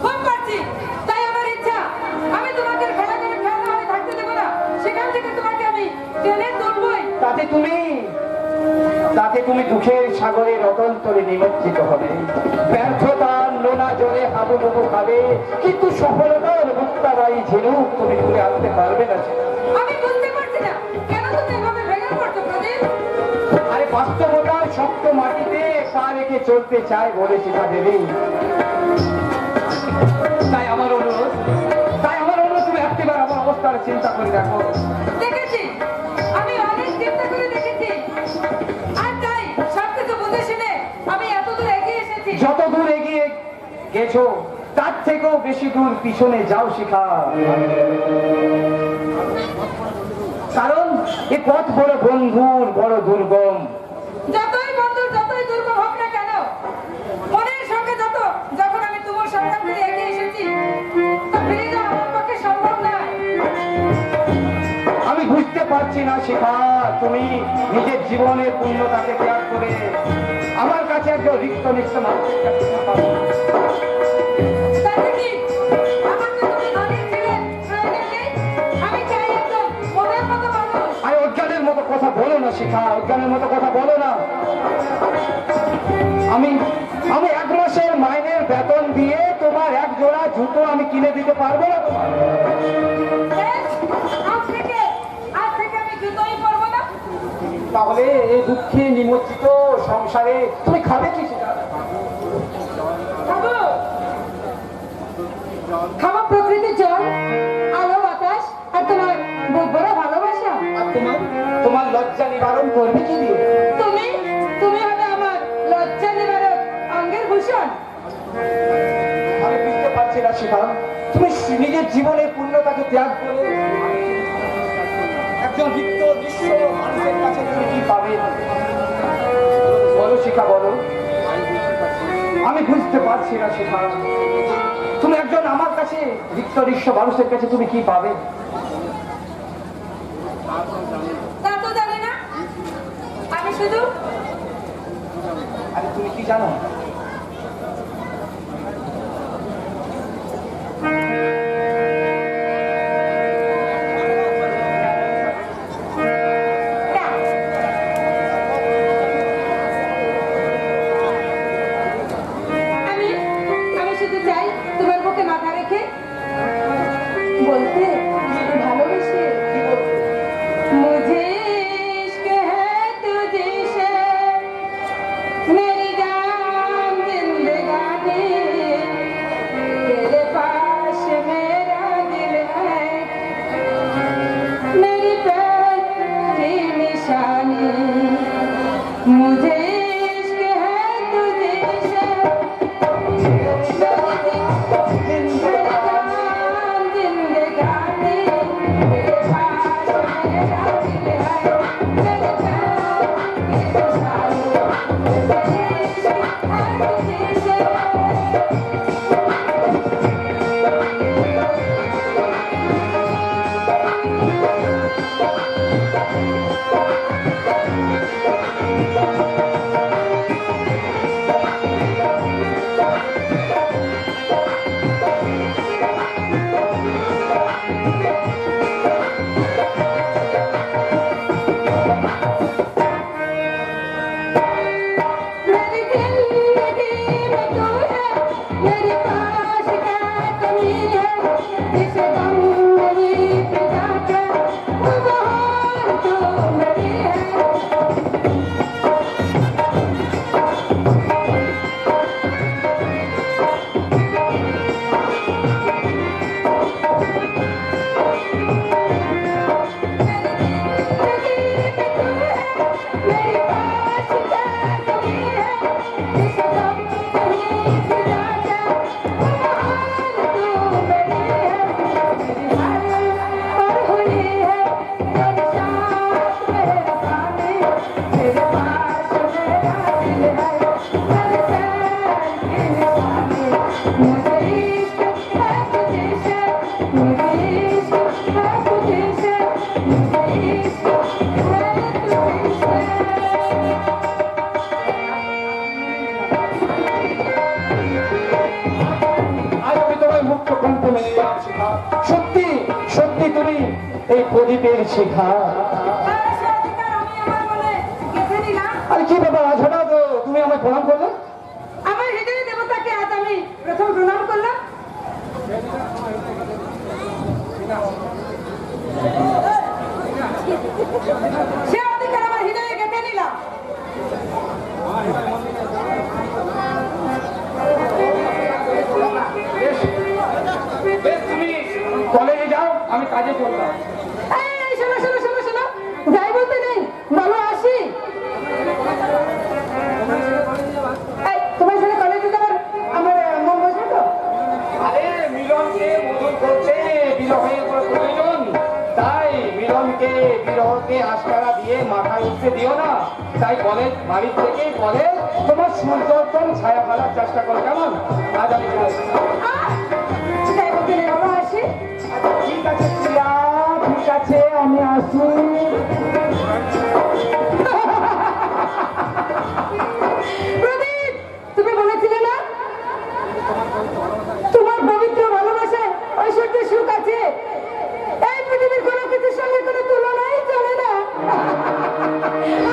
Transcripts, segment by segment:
খুব পারছি। তাই আমার ইচ্ছা আমি তোমাকে খেলা করে খেলা হয়ে থাকতে দেবো না, সেখান থেকে তোমাকে আমি টেনে তুলবই। তাতে তুমি দুঃখের সাগরের অতন্তরে নিমজ্জিত হবে, ব্যর্থতার নোনা জলে হাবুডুবু খাবে, কিন্তু সফলতার মুক্তাবাড়ি ঝিনুক তুমি তুলে আনতে পারবে না। আমি বুঝতে পারছি না কেন তুমি এভাবে ভেঙে পড়ছো প্রদীপ। আরে বাস্তবতার শক্ত মাটিতে পা রেখে চলতে চায় বলে শিখা দেবী। তাই আমার অনুরোধ তুমি একটিবার আমার অবস্থার চিন্তা করে দেখো। দেখেছি, আমি অনেক চিন্তা করে দেখেছি, আর তাই সবকিছু বুঝে শুনে আমি এত দূর এগিয়ে এসেছি। যত দূর এগিয়ে গেছো তার থেকেও বেশি দূর পিছনে যাও শিখা, কারণ এ পথ বড় বন্ধুর বড় দুর্গম। যতই বন্ধুর যতই দুর্গম হোক না কেন, মনের সঙ্গে যখন আমি তোমার সন্ধান করে এগিয়ে এসেছি, তো ফিরে যাওয়া আমার পক্ষে সম্ভব নয়। আমি বুঝতে পারছি না শিখা, তুমি নিজের জীবনের পূর্ণতাকে ত্যাগ করে আমার কাছে একজন রিক্ত নিঃস্ব মানুষের কাছে পাবো। তাতে কি? আমার তো তুমি অনেক ছিলেন, প্রয়োজন নেই। আমি চাই একজন মনের মতো মানুষ। আরে অজ্ঞানের মতো কথা বলো না শিখা, অজ্ঞানের মতো কথা বলো না। আমি 1 মাসের মাইনের বেতন দিয়ে তোমার এক জোড়া জুতো আমি কিনে দিতে পারবো না তোমার। বেশ, আজ থেকে আমি জুতোই পরবো না। তাহলে এই দুঃখে নিমজ্জিত সংসারে তুমি খাবে কি শিখা? খাবো খাবো প্রকৃতির জল, আলো বাতাস, আর তোমার বুক ভরা ভালোবাসা। আর তোমার লজ্জা নিবারণ করবে কি দিয়ে? তুমি হবে আমার লজ্জা নিবারক, অঙ্গের ভূষণ। আমি বুঝতে পারছি না শিখা, তুমি নিজের জীবনের পূর্ণতাকে ত্যাগ করে একজন রিক্ত নিঃস্ব মানুষের কাছে তুমি কি পাবে? বলো শিখা, বলো। আমি বুঝতে পারছি না শিখা, তুমি একজন আমার কাছে রিক্ত নিঃস্ব মানুষের কাছে তুমি কি পাবে? তা তো জানি না, আমি শুধু আরে তুমি কি জানো? আমি শুধু চাই তোমার বুকে মাথা রেখে বলতে ভালোবেসে, मुझे इश्क है तुझसे, मेरी जान जिंदगानी, तेरे पास मेरा दिल है, मेरी पैर की निशानी, मुझे इश्क है तुझसे, মুক্ত কণ্ঠ মেনে নেওয়ার শিখা। সত্যি সত্যি তুমি এই প্রদীপের শিখা। আর সে অধিকার আমি আমার মনে গেঁথে নিলাম। আর কি ব্যাপার আজ হঠাৎ তুমি আমায় প্রণাম করলে? আমার হৃদয় দেবতাকে আজ আমি প্রথম প্রণাম করলাম। সে অধিকার আমার হৃদয়ে গেঁথে নিলাম। বেশ, তুমি কলেজে যাও, আমি কাজে চললাম। এই শোনো শোনো শোনো শোনো, যাই বলতে নেই, বলো আসি। এই তোমার সাথে কলেজে যাবার আমার মন বসবে তো? আরে মিলনকে মধুর করতে বিরহের কোনো প্রয়োজন, তাই মিলনকে বিরহকে আশকারা দিয়ে মাথায় উঠতে দিও না। তাই কলেজ বাড়ি থেকে কলেজ তোমার সূর্যোত্তম ছায়া ফেলার চেষ্টা করো, কেমন? আজ আমি যাই। যাই বলতে নেই, বলো আসি। ঠিক আছে প্রিয়া, ঠিক আছে, আমি আসি। প্রদীপ, তুমি বলেছিলে না তোমার পবিত্র ভালোবাসায় ঐশ্বর্য সুখ আছে, এই পৃথিবীর কোনো কিছুর সঙ্গে কোনো তুলনাই চলে না।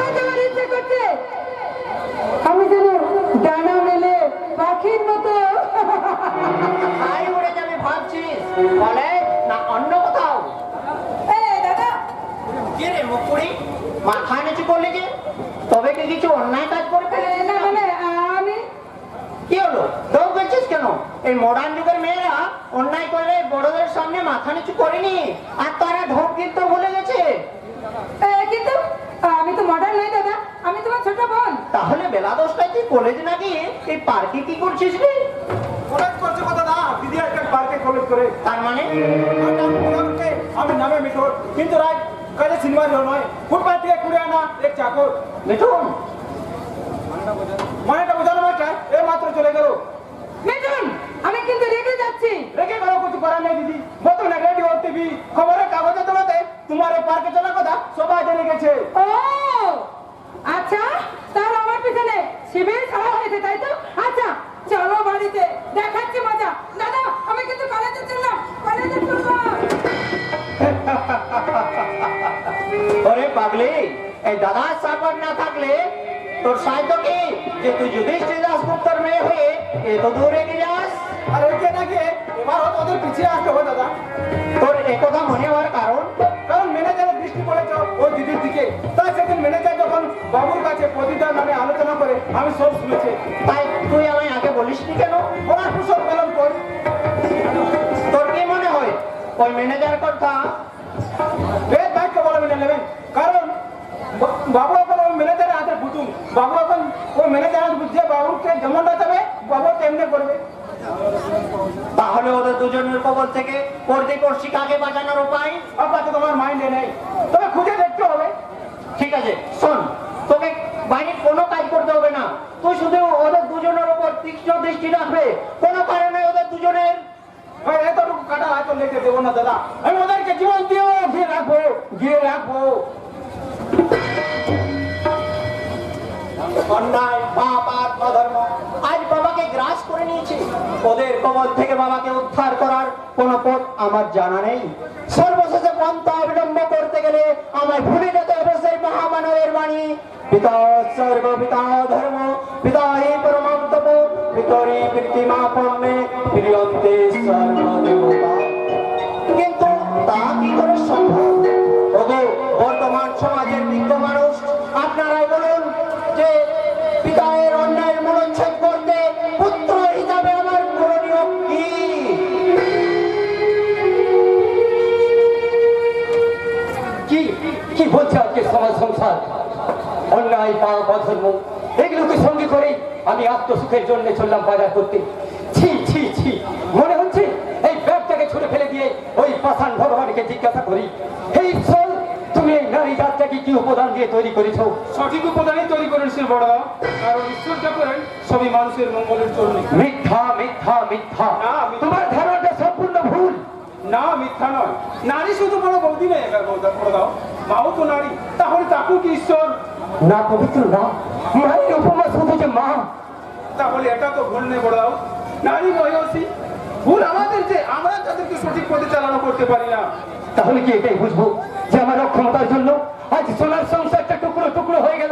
আজ আমার ইচ্ছে করছে আমি যেন ডানা মেলে পাখির মতো। তাই উড়ে যাবে ভাবছিস? কলেজ না অন্য কোথাও? দাদা, কি রে মুকুড়ি, মাথা নিচু করলি যে? তবে কি কিছু অন্যায় কাজ করে ফেলেছিস? না মানে আমি কি হলো, দৌড় পেয়েছিস কেন? এই মডার্ন যুগের মেয়েরা অন্যায় করলে বড়দের সামনে মাথা নিচু করেনি, আর তারা ঢোক গীত ভুলে গেছে। কিন্তু আমি তো মডার্ন নই দাদা, আমি তোমার ছোট বোন। তাহলে বেলা 10টায় তুই কলেজ না গিয়ে এই পার্কে কি করছিস রে? কলেজ করছে কথা না, দিদি একটা পার্কে কলেজ করে। তার মানে আমি নামে মিঠুন, কিন্তু রাত কাজে সিনেমা হল নয়, ফুটপাথ থেকে কুড়ে আনা এক চাকর। মিঠুন, মানেটা বোঝানো মাত্রায় এ মাত্র চলে গেল। মিঠুন, আমি কিন্তু রেগে যাচ্ছি। রেখে গেল, কিছু করার নেই দিদি। মতো না রেডিও টিভি খবরের কাগজে তোমাতে তোমার এই পার্কে চলার কথা সবাই জেনে গেছে। ও আচ্ছা, তাহলে আমার পিছনে শিবির ছাড়া হয়েছে, তাই তো? আচ্ছা চলো বাড়িতে, দেখাচ্ছি মজা। দাদা, আমি কিন্তু কলেজে চললাম, কলেজে চললাম। ওরে পাগলি, এই দাদার সাপোর্ট না থাকলে তোর সাধ্য কি যে তুই যুধিষ্ঠির দাশগুপ্তর মেয়ে হয়ে এত দূরে এগিয়ে যাস? আর ওকে নাকি এবার হয়তো ওদের পিছিয়ে আসতে হবে দাদা, তোর একথা মনে হওয়ার কারণ? কারণ ম্যানেজারের দৃষ্টি পড়েছে ওই দিদির দিকে। তাই সেদিন ম্যানেজার যখন বাবুর কাছে প্রতিদান নামে আলোচনা করে আমি সব শুনেছি। তাই তুই আমায় আগে বলিসনি কেন? ওনার কুশল কলম কর। তোর কি মনে হয় ওই ম্যানেজার কথা? বেশ দায়িত্ব বলে মেনে নেবেন, কারণ বাবু এখন ওই ম্যানেজারের হাতে পুতুল। বাবু এখন ওই ম্যানেজারের বুঝছে বাবুকে যেমনটা চাবে বাবু তেমনি করবে। তাহলে ওদের দুজনের কবল থেকে পর্দি পড়শি কাকে বাঁচানোর উপায়? আপাতত তোমার মাইন্ডে নেই, তবে খুঁজে দেখতে হবে। ঠিক আছে শোন, তোকে বাইরে কোনো কাজ করতে হবে না, তুই শুধু ওদের দুজনের উপর তীক্ষ্ণ দৃষ্টি রাখবে। কোনো কারণে ওদের দুজনের এতটুকু কাটা হয়তো লেগে দেবো না দাদা, আমি ওদেরকে জীবন দিয়েও গিয়ে রাখবো, গিয়ে রাখবো। অন্যায়, পাপ আর অধর্ম আজ বাবাকে গ্রাস করে নিয়েছে। ওদের কবল থেকে বাবাকে উদ্ধার করার কোনো পথ আমার জানা নেই। সর্বশেষে পন্থা অবলম্বন করতে গেলে আমায় ভুলে যেতে হবে সেই মহামানবের বাণী, পিতা স্বর্গ পিতা ধর্ম পিতা হি পরমং তপ পিতরি প্রীতিমা পণ্যে প্রিয়ন্তে সর্বদেবতা। কিন্তু তা কি করে সম্ভব? ওগো বর্তমান সমাজের বিজ্ঞ মানুষ, আপনারাই বলুন যে পিতায়ের অন্যায়ের মূলচ্ছেদ করতে পুত্র হিসাবে আমার করণীয় কি? কি কি বলছে আজকে সমাজ সংসার? অন্যায়, পাপ, অধর্ম এগুলোকে সঙ্গে করে আমি আত্মসুখের জন্য চললাম বাজার করতে। ছি ছি ছি, মনে হচ্ছে এই ব্যাগটাকে ছুড়ে ফেলে দিয়ে ওই পাষাণ ভগবানকে জিজ্ঞাসা করি, হে ঈশ্বর, তুমি এই নারী জাতটাকে কি উপাদান দিয়ে তৈরি করেছো? সঠিক উপাদানই তৈরি করেছেন বড়, কারণ ঈশ্বর যা করেন সবই মানুষের মঙ্গলের জন্য। মিথ্যা মিথ্যা মিথ্যা, না, মিথ্যা। তোমার ধারণাটা সম্পূর্ণ ভুল। না, মিথ্যা নয়। নারী শুধু বড় বৌদি নেই, এবার বড় দাও, মাও তো নারী, তাহলে তাকেও কি ঈশ্বর? না পবিত্র না, মায়ের উপমা শুধু যে মা। তাহলে এটা তো ভুল নেই বড় দাও, নারী বয়সী ভুল আমাদের যে বুঝতে পারি না। তাহলে কি এটাই বুঝবো যে আমার অক্ষমতার জন্য আজ সোনার সংসারটা টুকরো টুকরো হয়ে গেল?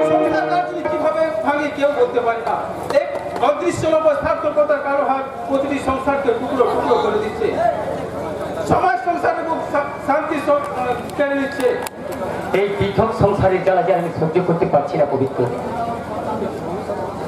সংসার কাজ যদি কিভাবে ভাঙে কেউ বলতে পারে না। এক অদৃশ্য লোক স্বার্থকতার কারো হাত প্রতিটি সংসারকে টুকরো টুকরো করে দিচ্ছে, সমাজ সংসারে খুব শান্তি কেড়ে নিচ্ছে। এই পৃথক সংসারের জ্বালা যে আমি সহ্য করতে পারছি না পবিত্র।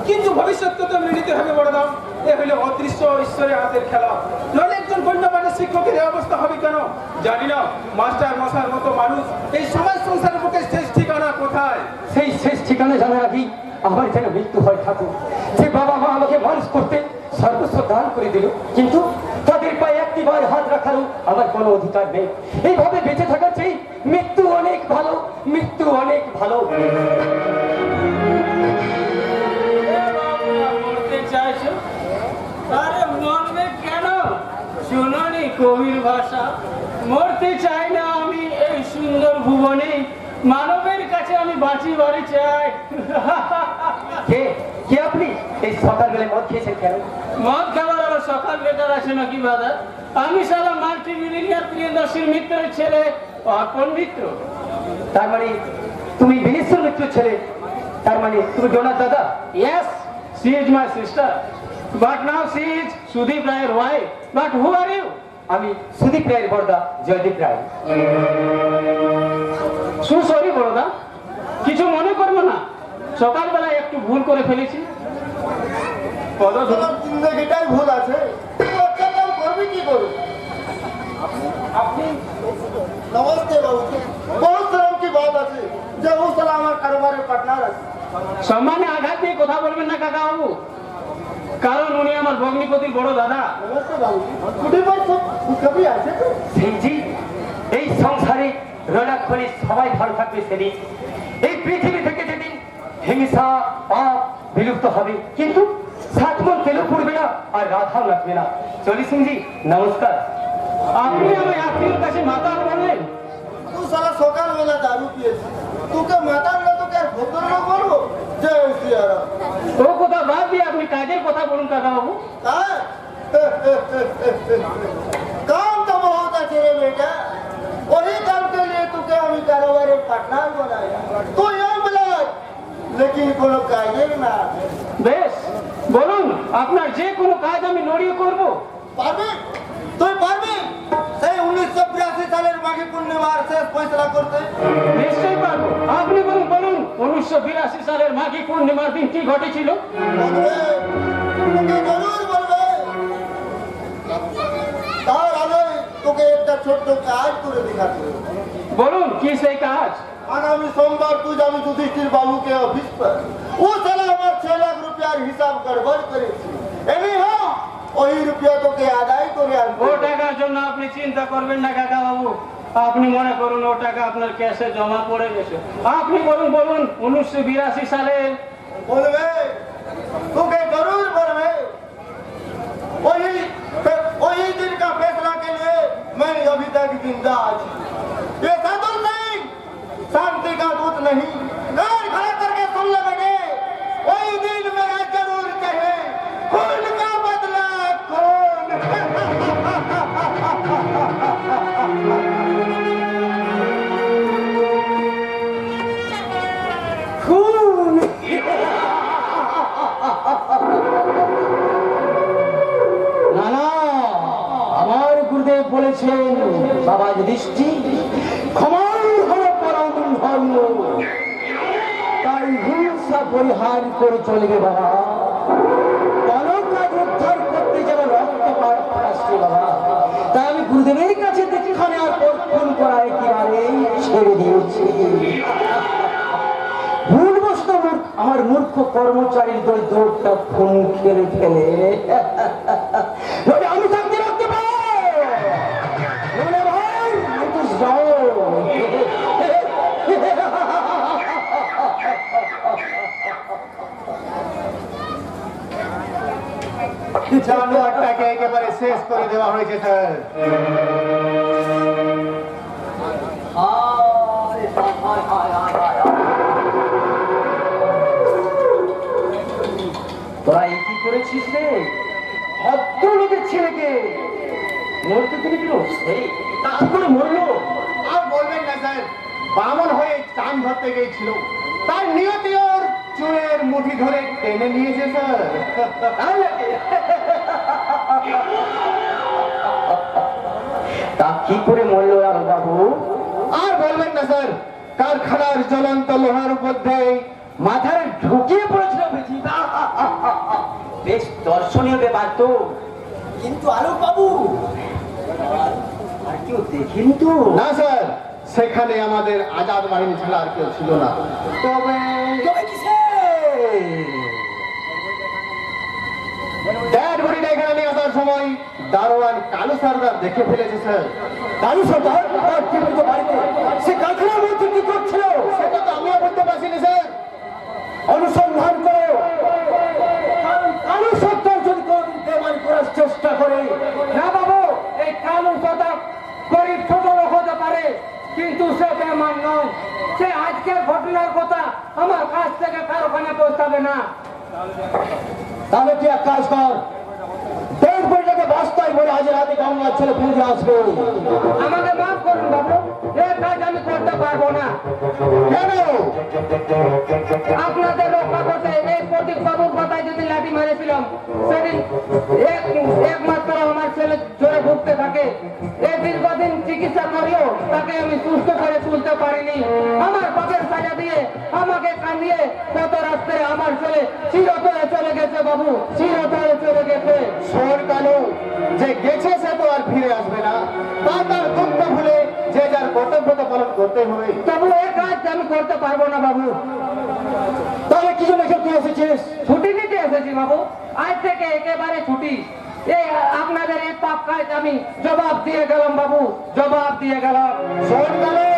কিন্তু ভবিষ্যৎকে তো মেনে নিতে হবে বড় দাম। এ হইলে অদৃশ্য ঈশ্বরের হাতের খেলা। নইলে একজন গণ্যমান্য শিক্ষকের এই অবস্থা হবে কেন জানি না। মাস্টার মশার মতো মানুষ এই সমাজ সংসারের পক্ষে শেষ ঠিকানা কোথায়? সেই শেষ ঠিকানা জানার আগেই আমার যেন মৃত্যু হয় ঠাকুর। যে বাবা মা আমাকে মানুষ করতে সর্বস্ব দান করে দিল, কিন্তু তাদের পায়ে একটিবার হাত রাখারও আমার কোনো অধিকার নেই। এইভাবে বেঁচে থাকার চেয়ে মৃত্যু অনেক ভালো, মৃত্যু অনেক ভালো। মরতে চাইছো? আরে মরবে কেন? শুনোনি কবির ভাষা, মরতে চাই না আমি এই সুন্দর ভুবনে, মানবের কাছে আমি বাঁচি বাড়ি চাই। কে কে আপনি? এই সকালবেলায় মদ খেয়েছেন কেন? মদ খাবার আবার সকাল বেকার আছে নাকি বাদা? আমি সারা মাল্টি মিলিয়নিয়ার প্রিয়দর্শীর মিত্রের ছেলে, অর্পণ মিত্র। তার মানে তুমি বিনেশ্বর মিত্র ছেলে? তার মানে তুমি ডোনার দাদা? Yes, she is my sister, but now she is Sudeep Ray's wife. But who are you? আমি সুদীপ রায়ের বড়দা জয়দীপ রায়। সরি বড়দা, কিছু মনে করবো না, সকালবেলায় একটু ভুল করে ফেলেছি। তোমার জিন্দগিটাই ভুল আছে, তুই অত্যাচার করবি কি করবি? আপনি नमस्ते बाबू, बहुत शर्म की बात আছে যে ও সালা আমার কারবারের পার্টনার আছে। সম্মানে আঘাত দিয়ে কথা বলবেন না কাকা বাবু, কারণ উনি আমার ভগ্নিপতির বড় দাদা। নমস্তে বাবু, ছুটি পাচ্ছ? কবি আছে তো? সিংজি, এই সংসারে রণাক্ষণে সবাই ভালো থাকবে সেদিন। এই পৃথিবী থেকে যেদিন হিংসা পাপ বিলুপ্ত হবে, কিন্তু সাতমন তেলও পড়বে না আর রাধাও লাগবে না। চলি সিংজি, নমস্কার। আপনি আমার আত্মীয়ের কাছে মাতাল বললেন? তুই সালা সকালবেলা দারু পিয়েছিস, তোকে মাতাল না তোকে আর ভদ্রলোক বলবো? জয় সিয়ারাম। ও কথা বাদ দিয়ে আপনি কাজের কথা বলুন কাকা বাবু। हाँ? काम तो बहुत अच्छे रे बेटा, वही काम के लिए तुके हमें कारोबार पार्टनर बनाया, तू यहाँ मिला लेकिन कोनो काजेर ना। বেশ, বলুন আপনার যে কোনো কাজ আমি লড়িয়ে করব। পারবি? তুই পারবি? সেই 1982 সালের মাঘী পূর্ণিমার শেষ ফয়সলা করতে? নিশ্চয়ই পারবো। আপনি বলুন বলুন, 1982 সালের মাঘী পূর্ণিমার দিন কি ঘটেছিল? বলবে, তোকে জরুর বলবে। তার আগে তোকে একটা ছোট্ট কাজ করে দেখাতে হবে। বলুন কি সেই কাজ? आगामी सोमवार तू जाबी युधिष्ठिर बाबू के ऑफिस पर, वो साला हमार 6 लाख रुपया हिसाब गड़बड़ करे एनी हो वही रुपया तो के आदाय करे ও টাকার জন্য আপনি চিন্তা করবেন না কাকা বাবু, আপনি মনে করুন ও টাকা আপনার ক্যাশে জমা পড়ে গেছে। আপনি বলুন বলুন 1982 সালে बोलबे तू के जरूर बोलबे। वही वही दिन का फैसला के लिए मैं अभी तक जिंदा हूं। ये साधु सिंह शांति का दूत नहीं, घर खड़ा करके सुन ले बेटे, वही दिन मेरा जरूर कहे खून का बदला खून। খুন! না না, আমার গুরুদেব বলেছেন বাবা যুধিষ্ঠির ক্ষমাই হলো পরম ধর্ম, তাই হিংসা পরিহার করে চলবে বাবা। কোনো কাজ উদ্ধার করতে যেন রক্তপাত আসছে বাবা, তাই আমি গুরুদেবের কাছে দেখখানে আর খুন করা একেবারেই ছেড়ে দিয়েছি। ভুলবশত আমার মূর্খ কর্মচারীর দল দৌড়টা খুন খেলে ফেলে আমি থাকতে রাখতে পারো ভাই, যাও। জানোয়ারটাকে একেবারে শেষ করে দেওয়া হয়েছে স্যার। তোরা কি করেছিস রে? ভদ্রলোকের ছেলেকে মরতে তিনি কেন এই তা কি করে মরলো? আর বলবেন না স্যার, বামন হয়ে চান ধরতে গিয়েছিল, তার নিয়তি ওর চুলের মুঠি ধরে টেনে নিয়েছে স্যার। তাই নাকি? তা কি করে মরলো আর বাবু? আর বলবেন না স্যার, কারখানার জ্বলন্ত লোহার মধ্যে মাথায় ঢুকিয়ে পড়েছিল বুঝি? বেশ দর্শনীয় ব্যাপার তো, কিন্তু আলোক বাবু আর কেউ দেখিনি তো? না স্যার, সেখানে আমাদের আজাদ বাহিনী ছাড়া আর কেউ ছিল না। তবে তবে কিসে? ড্যাড বডিটা এখানে নিয়ে আসার সময় দারোয়ান কালু সর্দার দেখে ফেলেছে স্যার। কালু সর্দার তার জীবিত বাড়িতে সে কারখানার মধ্যে কি করছিল? সেটা তো আমিও বলতে পারছি না স্যার। অনুসন্ধান করো, কারণ কালু সর্দার যদি কোনদিন বেমানি করার চেষ্টা করে। না বাবু, এই কালু সর্দার গরিব ছোট লোক হতে পারে, কিন্তু সে বেমান নয়। সে আজকের ঘটনার কথা আমার কাছ থেকে কারখানা পৌঁছাবে না। তাহলে তুই এক কাজ কর, দেড় কোটি টাকা বস্তায় বলে আজ রাতে গঙ্গার ছেলে ফেলে দিয়ে আসবে। আমাকে মাফ করুন বাবু, এই কাজ আমি করতে পারবো না। কেন? আপনাদের রক্ষা করতে এই প্রতীক বাবুর কথায় যদি লাঠি মারেছিলাম, সেদিন একমাত্র আমার ছেলে জ্বরে ভুগতে থাকে। এই দীর্ঘদিন চিকিৎসা করিও তাকে আমি সুস্থ করে তুলতে পারিনি। আমার বাপের সাজা দিয়ে আমাকে কাঁদিয়ে কত রাস্তায় আমার ছেলে চিরতরে চলে গেছে বাবু, চিরতরে চলে গেছে। শোন কালু, যে গেছে সে তো আর ফিরে আসবে না। তার দুঃখ ভুলে যে যার কর্তব্যতা পালন করতে হবে। তবু এই কাজ আমি করতে পারবো না বাবু। তাহলে কি জন্য তুই এসেছিস? ছুটি নিতে এসেছি বাবু, আজ থেকে একেবারে ছুটি। এই আপনাদের এই পাপ কাজ আমি জবাব দিয়ে গেলাম বাবু, জবাব দিয়ে গেলাম। শোন কালু,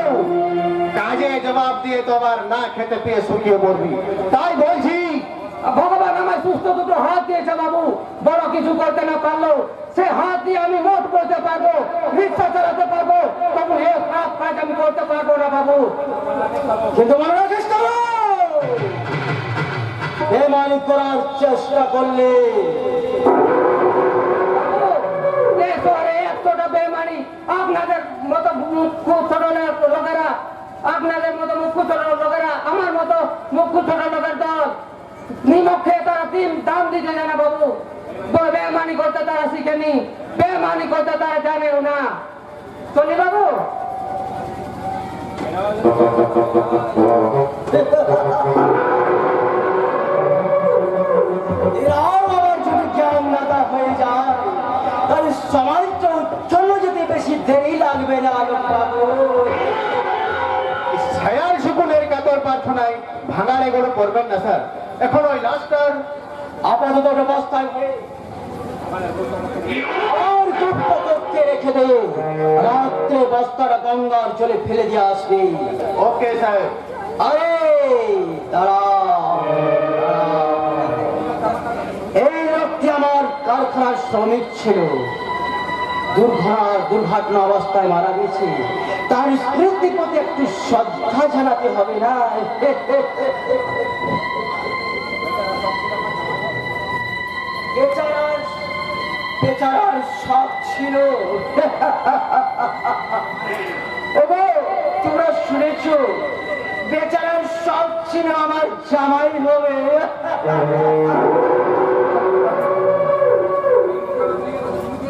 কাজে জবাব দিয়ে তো আবার না খেতে পেয়ে শুকিয়ে পড়বি। তাই বলছি, ভগবান আমার সুস্থ দুটো হাত দিয়েছে বাবু, বড় কিছু করতে না পারলো সে হাত দিয়ে আমি নোট করতে পারবো, রিক্সা চালাতে পারবো, তবু এই পাপ কাজ আমি করতে পারবো না বাবু। কিন্তু মনে রাখিস তো, বেমানি করার চেষ্টা করলে এই শহরে 100টা বেমানি আপনাদের মতো মুখ্য ছোট লোকেরা, আপনাদের মতো মুখ্য ছোট লোকেরা, আমার মতো মুখ্য ছোট লোকের দল নিমক খেয়ে তারা দাম দিতে জানে বাবু। বেমানি করতে তারা শিখেনি, বেমানি করতে তারা জানেও না। চলি বাবু। এরাও আবার যদি জ্ঞান নাতা হয়ে যায়, তাহলে সমাজটা উচ্ছন্ন যেতে বেশি দেরি লাগবে না বাবু। ছায়ার শুকুনের কাতর প্রার্থনায় ভাঙার এগুলো করবেন না স্যার। এখন ওই লাস্টার আপাতত ব্যবস্থায় আর গুপ্ত করতে রেখে দে, রাত্রে বস্তাটা গঙ্গার জলে ফেলে দিয়ে আসবি। Okay sir. আরে দাঁড়াও, এই লোকটি আমার কারখানার শ্রমিক ছিল, দুর্ঘটনা অবস্থায় মারা গেছে। তার স্মৃতির প্রতি একটু শ্রদ্ধা জানাতে হবে না? বেচারার শখ ছিল। ওগো, তোমরা শুনেছ, বেচারার শখ ছিল আমার জামাই হবে।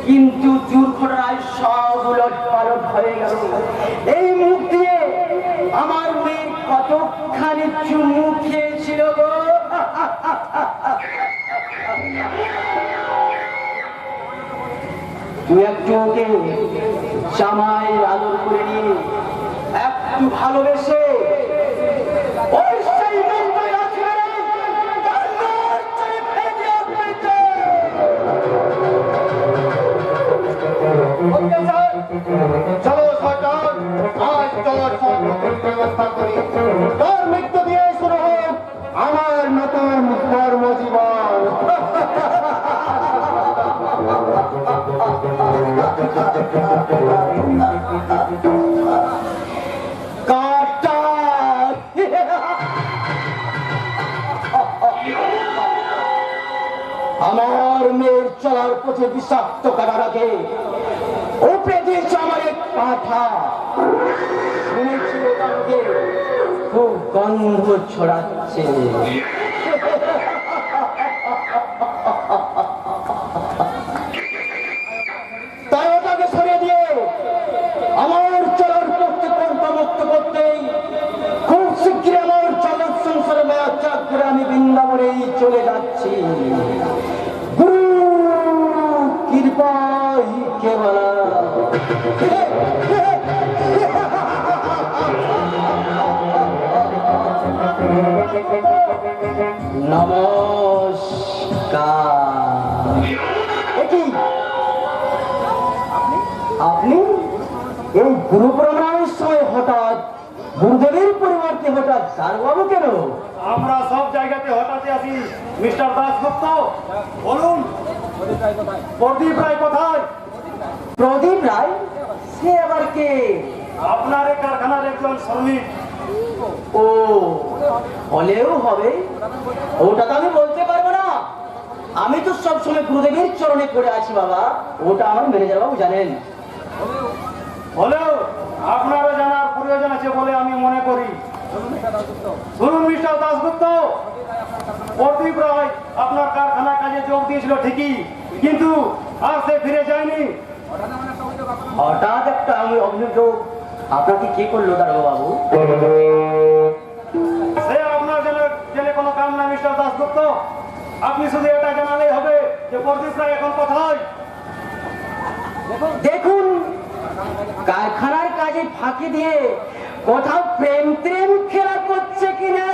কিন্তু দুর্ঘটনায় সব উলট পালট হয়ে গেল। এই মুখ দিয়ে আমার মেয়ে কতখানি চুমু খেয়েছিল গো। তুই একটু ওকে জামাইয়ের আদর করে নিয়ে একটু ভালোবেসে ওই সেই মন্দিরে আছে গঙ্গার জলে ফেলে দিয়ে আসবে। Okay sir. চলো সরকার, আজ তোর সম্মুখের ব্যবস্থা করি। তোর মৃত্যু দিয়ে শুরু হোক আমার নতুন কর্মজীবন। কাটা আমার মেয়ের চলার পথে বিষাক্ত কাটা রাখে উপরে দিয়েছে আমার এক পাঠা, শুনেছি ওটা আমাকে খুব গন্ধ ছড়াচ্ছে। তাই ওটাকে সরিয়ে দিয়ে আমার চলার পক্ষে কর্মমুক্ত করতেই খুব শীঘ্রই আমার জগৎ সংসারে মেয়া চাক করে আমি বৃন্দাবনেই চলে যাচ্ছি। গুরু কৃপাই কেবলা। নমস্কার। একি আপনি এই গুরু প্রণামের সময় হঠাৎ গুরুদেবের পরিবর্তে হঠাৎ দারবাবু কেন? আমরা সব জায়গাতে হঠাৎ আসি। মিস্টার দাসগুপ্ত বলুন, প্রদীপ রায় কোথায়? প্রদীপ রায়? সে আবার কে? আপনার এই কারখানার একজন শ্রমিক। ও, হলেও হবে, ওটা তো আমি বলতে পারবো না। আমি তো সবসময় গুরুদেবের চরণে পড়ে আছি বাবা, ওটা আমার ম্যানেজার বাবু জানেন। হলেও আপনারও জানার প্রয়োজন আছে বলে আমি মনে করি। শুনুন মিস্টার দাসগুপ্ত, প্রদীপ রায় আপনার কারখানার কাজে যোগ দিয়েছিল ঠিকই, কিন্তু আর সে ফিরে যায়নি। হঠাৎ একটা আমি অভিযোগ আপনাকে কে করলো দারোগা বাবু? সে আপনার জেনে কোনো কাম না মিস্টার দাসগুপ্ত। আপনি শুধু এটা জানালেই হবে যে প্রদীপ রায় এখন কোথায়। দেখুন, কারখানার কাজে ফাঁকি দিয়ে কোথাও প্রেম খেলা করছে কিনা।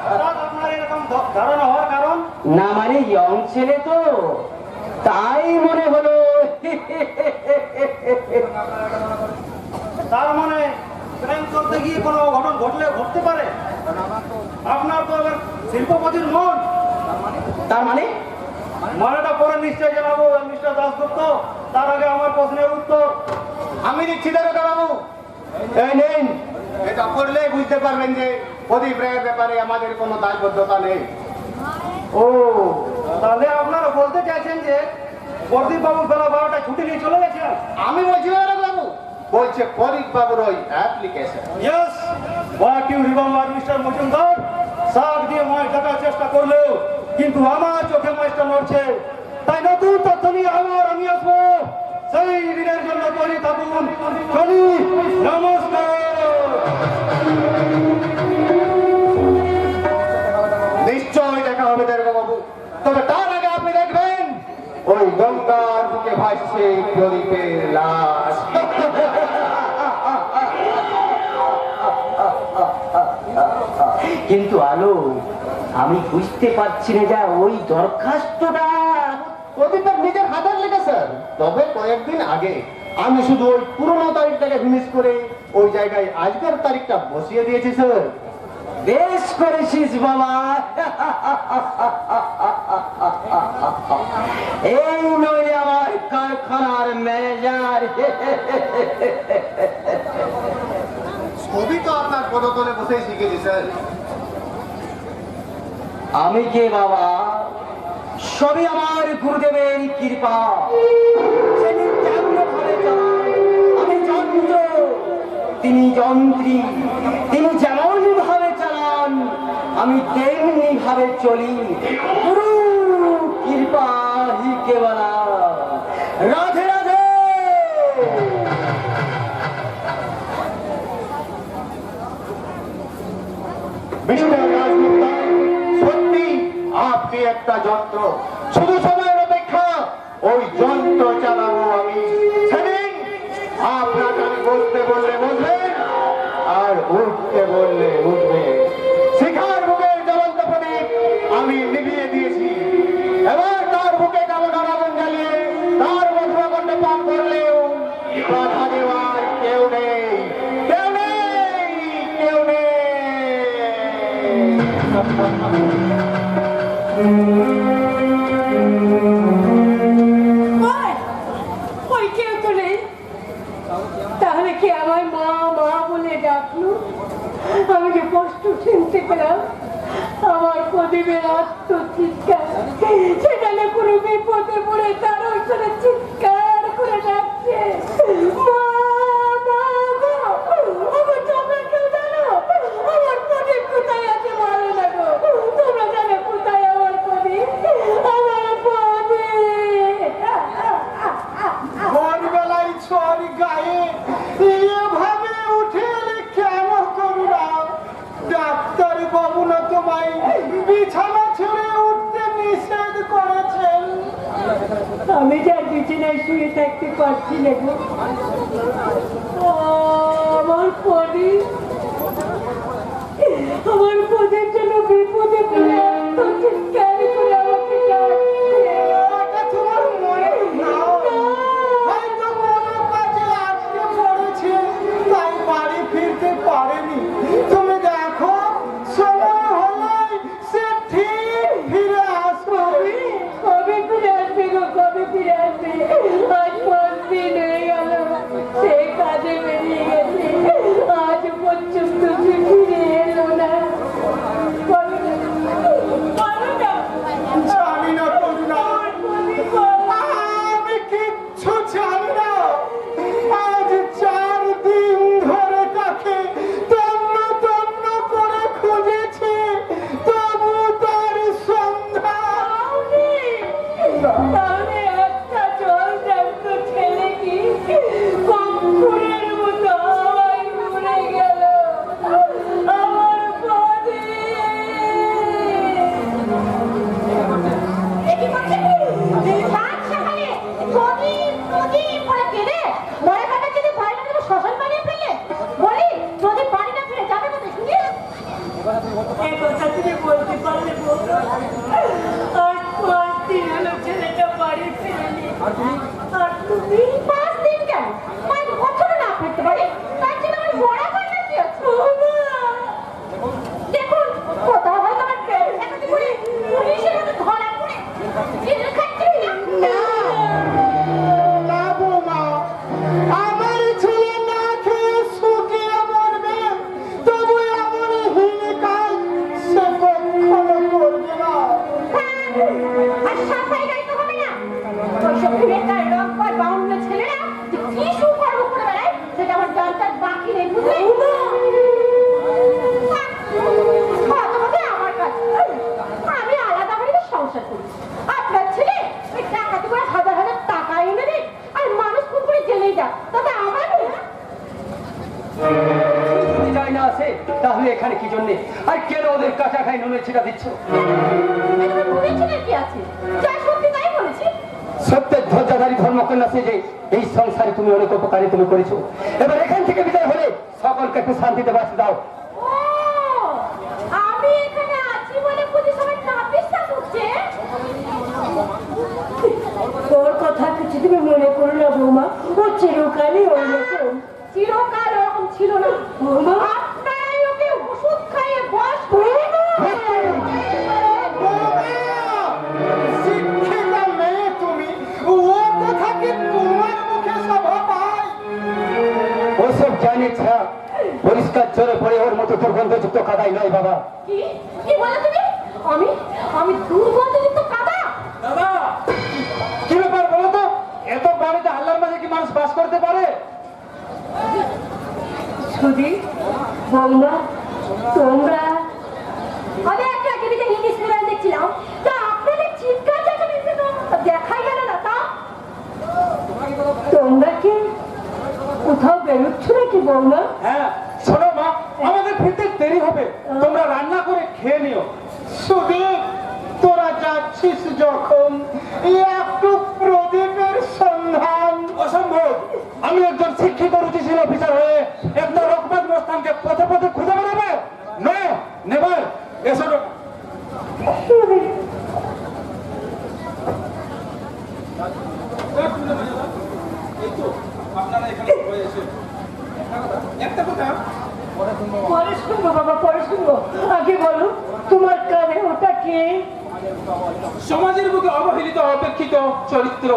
হঠাৎ আপনার এরকম ধারণা হওয়ার কারণ? না মানে ইয়ং ছেলে তো, তাই মনে হলো। তার মানে প্রেম করতে গিয়ে কোনো অঘটন ঘটতে পারে। আপনার তো এবার শিল্পপতির মন। তার মানে মানেটা পরে নিশ্চয় জানাবো মিস্টার দাসগুপ্ত। তার আগে আমার প্রশ্নের উত্তর আমি দিচ্ছি দারোগা বাবু, এই নিন। এটা পড়লেই বুঝতে পারবেন যে প্রদীপ রায়ের ব্যাপারে আমাদের কোনো দায়বদ্ধতা নেই। ও, তাহলে আপনারা বলতে চাইছেন যে প্রদীপ বাবু বেলা 12টায় ছুটি নিয়ে চলে গেছেন? আমি বলছি দারোগা বাবু, বলছে প্রদীপ বাবুর ওই application. Yes, what you remember mister Majumdar. শাক দিয়ে মাছ ডাকার চেষ্টা করলেও কিন্তু আমার চোখে মাছটা নড়ছে। তাই নতুন তথ্য নিয়ে আমি আসবো। সেই দিনের জন্য তৈরি থাকুন। চলি, নমস্কার। নিশ্চয়ই দেখা হবে দারোগা বাবু, তবে তার আগে আপনি দেখবেন ওই গঙ্গার বুকে ভাসছে প্রদীপের লাশ। কিন্তু আলো, আমি বুঝতে পারছি না যা ওই দরখাস্তটা প্রদীপের নিজের হাতের লেখা স্যার, তবে কয়েকদিন আগে আমি শুধু ওই পুরোনো তারিখটাকে ফিনিশ করে ওই জায়গায় আজকের তারিখটা বসিয়ে দিয়েছি স্যার। বেশ করেছিস বাবা। এই নইলে আমার কারখানার ম্যানেজার। ছবি তো আপনার পদতলে বসেই শিখেছি স্যার। আমি কে বাবা? সবই আমার গুরুদেবের কৃপা। তিনি কেমনভাবে চালান, আমি যন্ত্র, তিনি যন্ত্রী। তিনি যেমন ভাবে চালান, আমি তেমনি ভাবে চলি। গুরু কৃপা হি কেবলা। রাধে রাধে। মিস্টার রাজগুপ্তা, সত্যি আপনি একটা যন্ত্র। শুধু সময়ের অপেক্ষা, ওই যন্ত্র চালাবো আমি। সেদিন আপনাকে আমি বসতে বললে বসবেন, আর উঠতে বললে উঠবে। শিখার বুকের জ্বলন্ত প্রদীপ আমি নিভিয়ে দিয়েছি। এবার তার বুকে কামনার আগুন জ্বালিয়ে তার মধুরা কণ্ঠে পান করলেও বাধা দেওয়ার কেউ নেই, কেউ নেই, কেউ নেই। আমি যা বিছানায় শুয়ে থাকতে পারছি না গো। আমার পরি, আমার পদের জন্য বিপদে পড়ে এত চিৎকার করে আমাকে ডাকছে। তোমার মনে নাও, হয়তো কোনো কাজে আটকে পড়েছে, তাই বাড়ি ফিরতে পারেনি। তুমি দেখো, সময় হলেই সে ঠিক ফিরে আসবে। কবে ফিরে আসবে গো, কবে ফিরে আসবে? আজ 5 দিন হয়ে গেল সে কাজে বেরিয়ে গেছে, আজ পর্যন্ত সে ফিরে এলো না। বলো না, জানি না করুণা, তুমি বলো। আমি কিচ্ছু জানি না। আজ 4 দিন ধরে তাকে তন্ন তন্ন করে খুঁজেছি, তবু তার সন্ধান। তাহলে একটা জল জ্যান্ত ছেলে কি কঙ্কুরের মতো হাওয়ায় উড়ে গেল আমার পদে। এটি করছে কি? রাত সকালে নদী পরে কেঁদে মরে কাটা যদি ভয় লাগে তো শ্মশান বানিয়ে ফেললে। বলি যদি বাড়ি না ফিরে যাবে কোথায় শুনি? এই কথা তুমি বলতে পারলে বলো? আজ 5 দিন হলো ছেলেটা বাড়ি ফেরেনি। আর তুমি 5 দিন কেন? 5 বছর না ফিরতে পারি, তার জন্য আমার বড় কন্যা কি আছে? দেখুন কোথাও হয়তো আমার একাতে করে পুলিশের হাতে ধরা পড়ে জেল খাচ্ছি না। না বৌমা, আমার ছেলে না খেয়ে শুকিয়ে মরবে, তবু এমন হীন কাজ সে কখনো করবে না। আর সাফাই গাইতে হবে না। ওইসব বেকার রংকর বাউন্ন ছেলেরা যে কি সুকর্ম করে বেড়ায় সেটা আমার জানতার বাকি নেই, বুঝলে? প্রথমত আমার কাছে আমি আলাদা বাড়িতে সংসার করি। আপনার ছেলে ওই টাকাতে করে হাজার হাজার টাকা এনে দেয় আর মানুষ খুন করে জেলেই যাক, তবে আমার মেয়ে যদি যায় না আসে তাহলে এখানে কি জন্যে? আর কেন ওদের কাঁচা খাই নুনের ছিটা দিচ্ছ? এখানে ভুলেছিলেন কি আছে? যা সত্যি তাই বলেছি। সত্যের ধৈর্যধারী ধর্মকন্যা সে যে এই সংসারে তুমি অনেক উপকারী তুমি করেছো। এবার এখান থেকে বিদায় হলে সকলকে একটু শান্তিতে বাঁচতে দাও। ও, আমি এখানে আছি বলে বুঝি সবাই না বিশ্বাস হচ্ছে? তোর কথা কিছু তুমি মনে করো না বৌমা, ও চিরকালই ওরকম। চিরকাল ওরকম ছিল না। আপনারাই ওকে ওষুধ খাইয়ে বয়স করে শিক্ষিতা মেয়ে তুমি, ও কথা কি তোমার মুখে শোভা পায়? ওসব জানি ছা পরিষ্কার জোরে পড়ে ওর মতো দুর্গন্ধযুক্ত কাদাই নয় বাবা। কি কি বলে তুমি? আমি আমি দুর্গন্ধযুক্ত কাদা? দাদা, কি ব্যাপার বলো তো? এত বাড়িতে হাল্লার মাঝে কি মানুষ বাস করতে পারে? সুধী, বৌমা, তোমরা আমি একটা টিভিতে হিন্দি সিরিয়াল দেখছিলাম, তা আপনাদের চিৎকার চেঁচামেচি তো দেখাই গেল না। তা তোমরা কি কোথাও বেরোচ্ছ নাকি বৌমা? হ্যাঁ, শোনো মা, আমাদের ফিরতে দেরি হবে, তোমরা রান্না করে খেয়ে নিও। সুদীপ, তোরা যাচ্ছিস যখন একটু প্রদীপের সন্ধান। অসম্ভব, আমি একজন শিক্ষিত রুচিশীল অফিসার হয়ে একটা রকমের অনুষ্ঠানকে পথে পথে খুঁজে বেড়াবো? No never. এসো এই তো আপনারা এখানে সবাই এসে একটা কথা পরে শুনবো বাবা, পরে শুনবো। আগে বলো তোমার কানে ওটা কে? সমাজের বুকে অবহেলিত অপেক্ষিত চরিত্র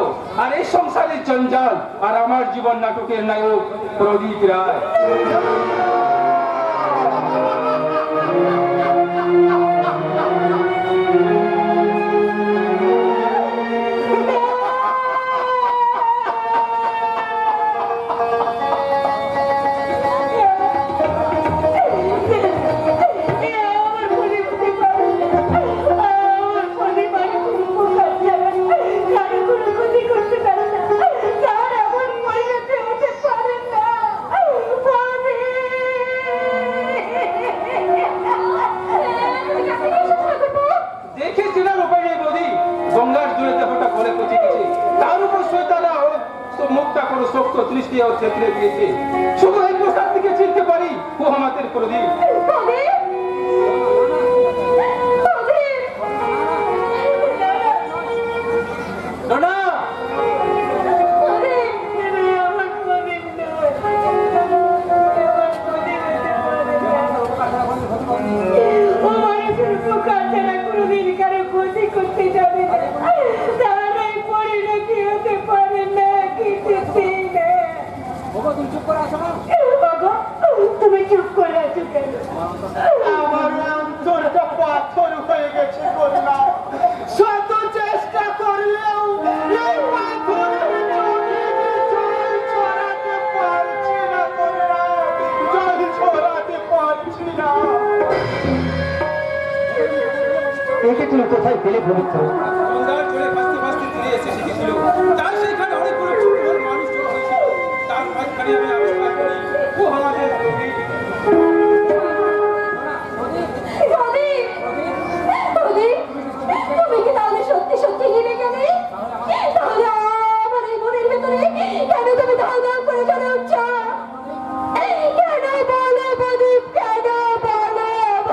আর এই সংসারের জঞ্জাল আর আমার জীবন নাটকের নায়ক প্রদীপ রায়। অনেক কিছু কিছু তার উপর শয়তানা মুখটা কোনো শক্ত দৃষ্টি ও থেতলে দিয়েছে। শুধু এই পোশাক থেকে চিনতে পারি ও আমাদের প্রদীপ। নোনা করতে যাবে তাহলে পড়ে না কি হতে পারে না কিছু তুমি চুপ করে আছো কেন? আমার অন্তরটা পাথর হয়ে গেছে কন্যা। শত চেষ্টা করলেও এই পাথরের জলে জল ছড়াতে পারছি না কন্যা, জল ছড়াতে পারছি না। একে তুমি কোথায় পেলে পবিত্র? গঙ্গার জলে ভাসতে ভাসতে ফিরে এসে শিখেছিল। তার সেখানে অনেকগুলো ছোট ছোট মানুষ জড়ো হয়েছিল। তার মাঝখানে আমি আবিষ্কার করি ও আমাদের প্রদীপ। তুমি কি তাহলে সত্যি সত্যি হেরে গেলে? তাহলে আমার এই মনের ভেতরে কেন তুমি ধাও ধাও করে চলে উঠছ? কেন বলো প্রদীপ, কেন বলো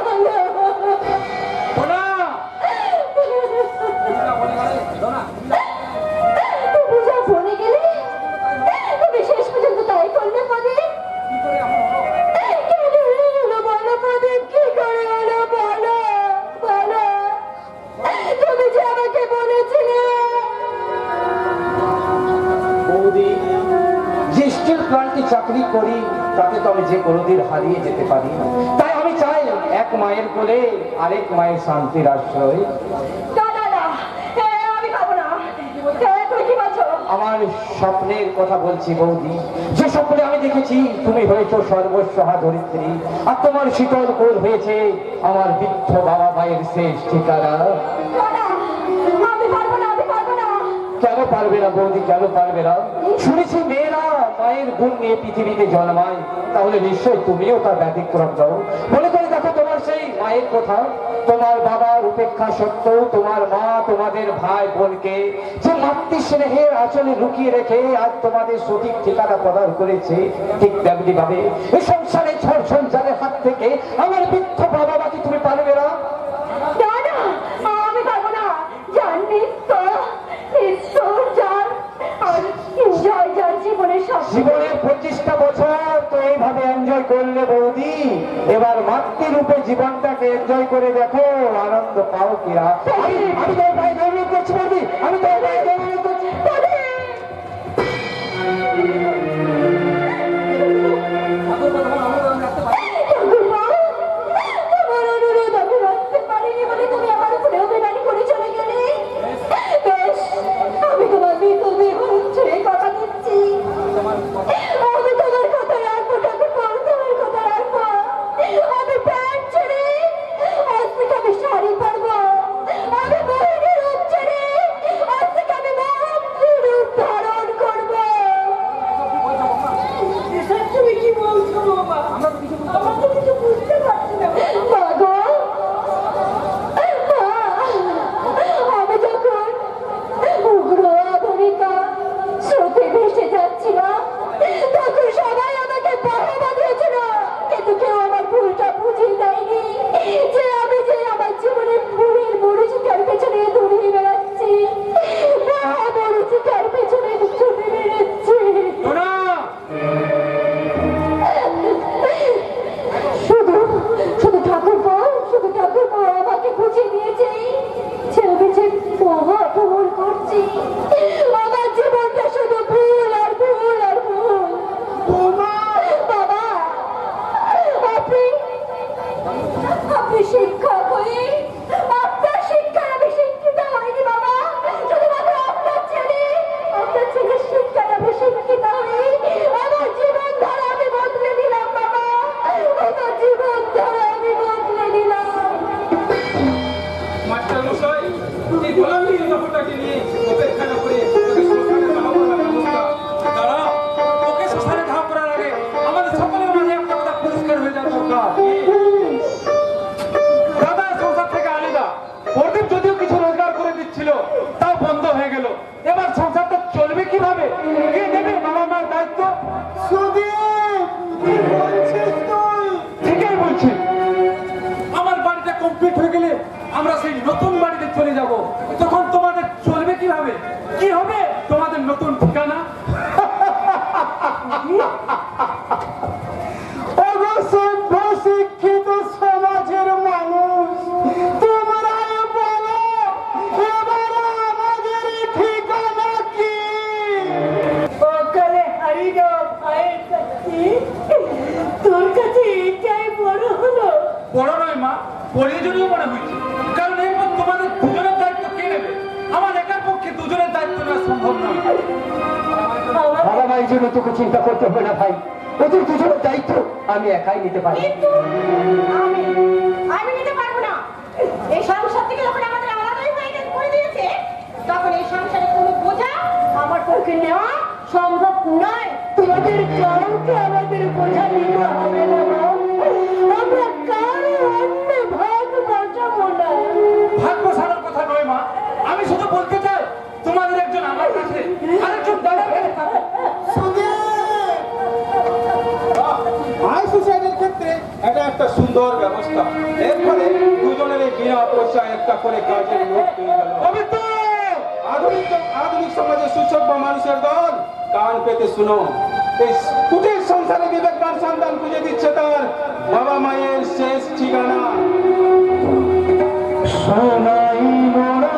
বলো? তুমি যা বলে গেলে তুমি শেষ পর্যন্ত তাই করলে প্রদীপ? কেন হলো বলো প্রদীপ, কি করে হলো বলো বলো? তুমি যে আমাকে বলেছিলে বৌদি, যে স্টিল প্লান্টে চাকরি করি তাতে তো আমি যে কোনোদিন হারিয়ে যেতে পারি। তাই আমি চাই এক মায়ের কোলে আরেক মায়ের শান্তির আশ্রয়। না না না, আমি খাবো না। তুমি কি বলছো? আমার স্বপ্নের কথা বলছি বৌদি, যে স্বপ্নে আমি দেখেছি তুমি হয়েছ সর্বস্বহা ধরিত্রী, আর তোমার শীতল কোল হয়েছে আমার বৃদ্ধ বাবা মায়ের শেষ ঠিকানা। না না, আমি পারবো না, আমি পারবো না। কেন পারবে না বৌদি, কেন পারবে না? শুনেছি মেয়েরা মায়ের গুণ নিয়ে পৃথিবীতে জন্মায়, তাহলে নিশ্চয়ই তুমিও তার ব্যতিক্রম দাও। মনে করে দেখো তোমার সেই মায়ের কথা, তোমার বাবার উপেক্ষা সত্ত্বেও তোমার মা তোমাদের ভাই বোনকে যে মাতৃ স্নেহের আঁচলে লুকিয়ে রেখে আজ তোমাদের সঠিক ঠিকানা প্রদান করেছে, ঠিক তেমনি ভাবে এই সংসারে ঝড় সঞ্চারের হাত থেকে আমার বৃদ্ধ বাবা মাকে তুমি পারবে না। না না, আমি পারবো না। যার নিত্য নিত্য যার আর জয় যার জীবনের সব জীবনের 25টা বছর তো এইভাবে এনজয় করলে বৌদি, এবার মাতৃরূপে জীবনটাকে এনজয় করে দেখো, আনন্দ পাও কিরা। আমি তো ভাই দৌড় করছি বৌদি, আমি তো ভাই দৌড় করছি। তোমার অনুরোধ আমি রাখতে পারিনি বলে তুমি আমার উপরে অভিমান করে চলে গেলে। বেশ, আমি তোমার বিকল্পে ছেড়ে কথা দিচ্ছি। আমি তোমার কথা রাখবো, ঠাকুর তোমার কথা রাখবো। আমি প্যান্ট ছেড়ে আজ থেকে আমি শাড়ি পরবো। আমি মোহিনী রূপ ছেড়ে আজ থেকে আমি এবার সংসারটা চলবে কিভাবে? কে নেবে বাবা মার দায়িত্ব? ঠিকই বলছি। আমার বাড়িটা কমপ্লিট হয়ে গেলে আমরা সেই নতুন বাড়িতে চলে যাব। তখন তোমাদের চলবে কিভাবে? কি হবে তোমাদের নতুন ঠিকানা? শিক্ষিত সমাজের মানুষ, তোমরাই বলো এবার আমাদের ঠিকানা কি? ওখানে হারিয়ে ভাইয়ের কাছে তোর কাছে এটাই বড় হলো। বড় নয় মা, প্রয়োজনীয় মনে হয়েছে। কারণ এরপর তোমাদের দুজনের দায়িত্ব কে নেবে? আমার একার পক্ষে দুজনের দায়িত্ব নেওয়া সম্ভব নয়। বাবা মায়ের জন্য তোকে চিন্তা করতে হবে না ভাই, ওদের দুজনের দায়িত্ব আমি একাই নিতে পারি। কিন্তু আমি নিতে পারবো না। এই সংসার থেকে যখন আমাদের আলাদাই হয়ে করে দিয়েছে, তখন এই সংসারে কোনো বোঝা আমার পক্ষে নেওয়া সম্ভব নয়। তোমাদের কাউকে আমাদের বোঝা নিতে হবে না মা। আমরা কারো অন্য ভাগ বসাবো না। ভাগ বসানোর কথা নয় মা, আমি শুধু বলতে চাই তোমাদের একজন আমার কাছে আরেকজন দাদার কাছে থাকে। হাই সোসাইটির ক্ষেত্রে এটা একটা সুন্দর ব্যবস্থা। এর ফলে দুজনের বিনা পয়সায় একটা করে কাজের লোক পেয়ে গেল। পবিত্র আধুনিক সমাজে সুসভ্য মানুষের দল, কান পেতে শুনো। এই কুটির সংসারে বিবেকবান সন্তান খুঁজে দিচ্ছে তার বাবা মায়ের শেষ ঠিকানা। সোনাই মোরা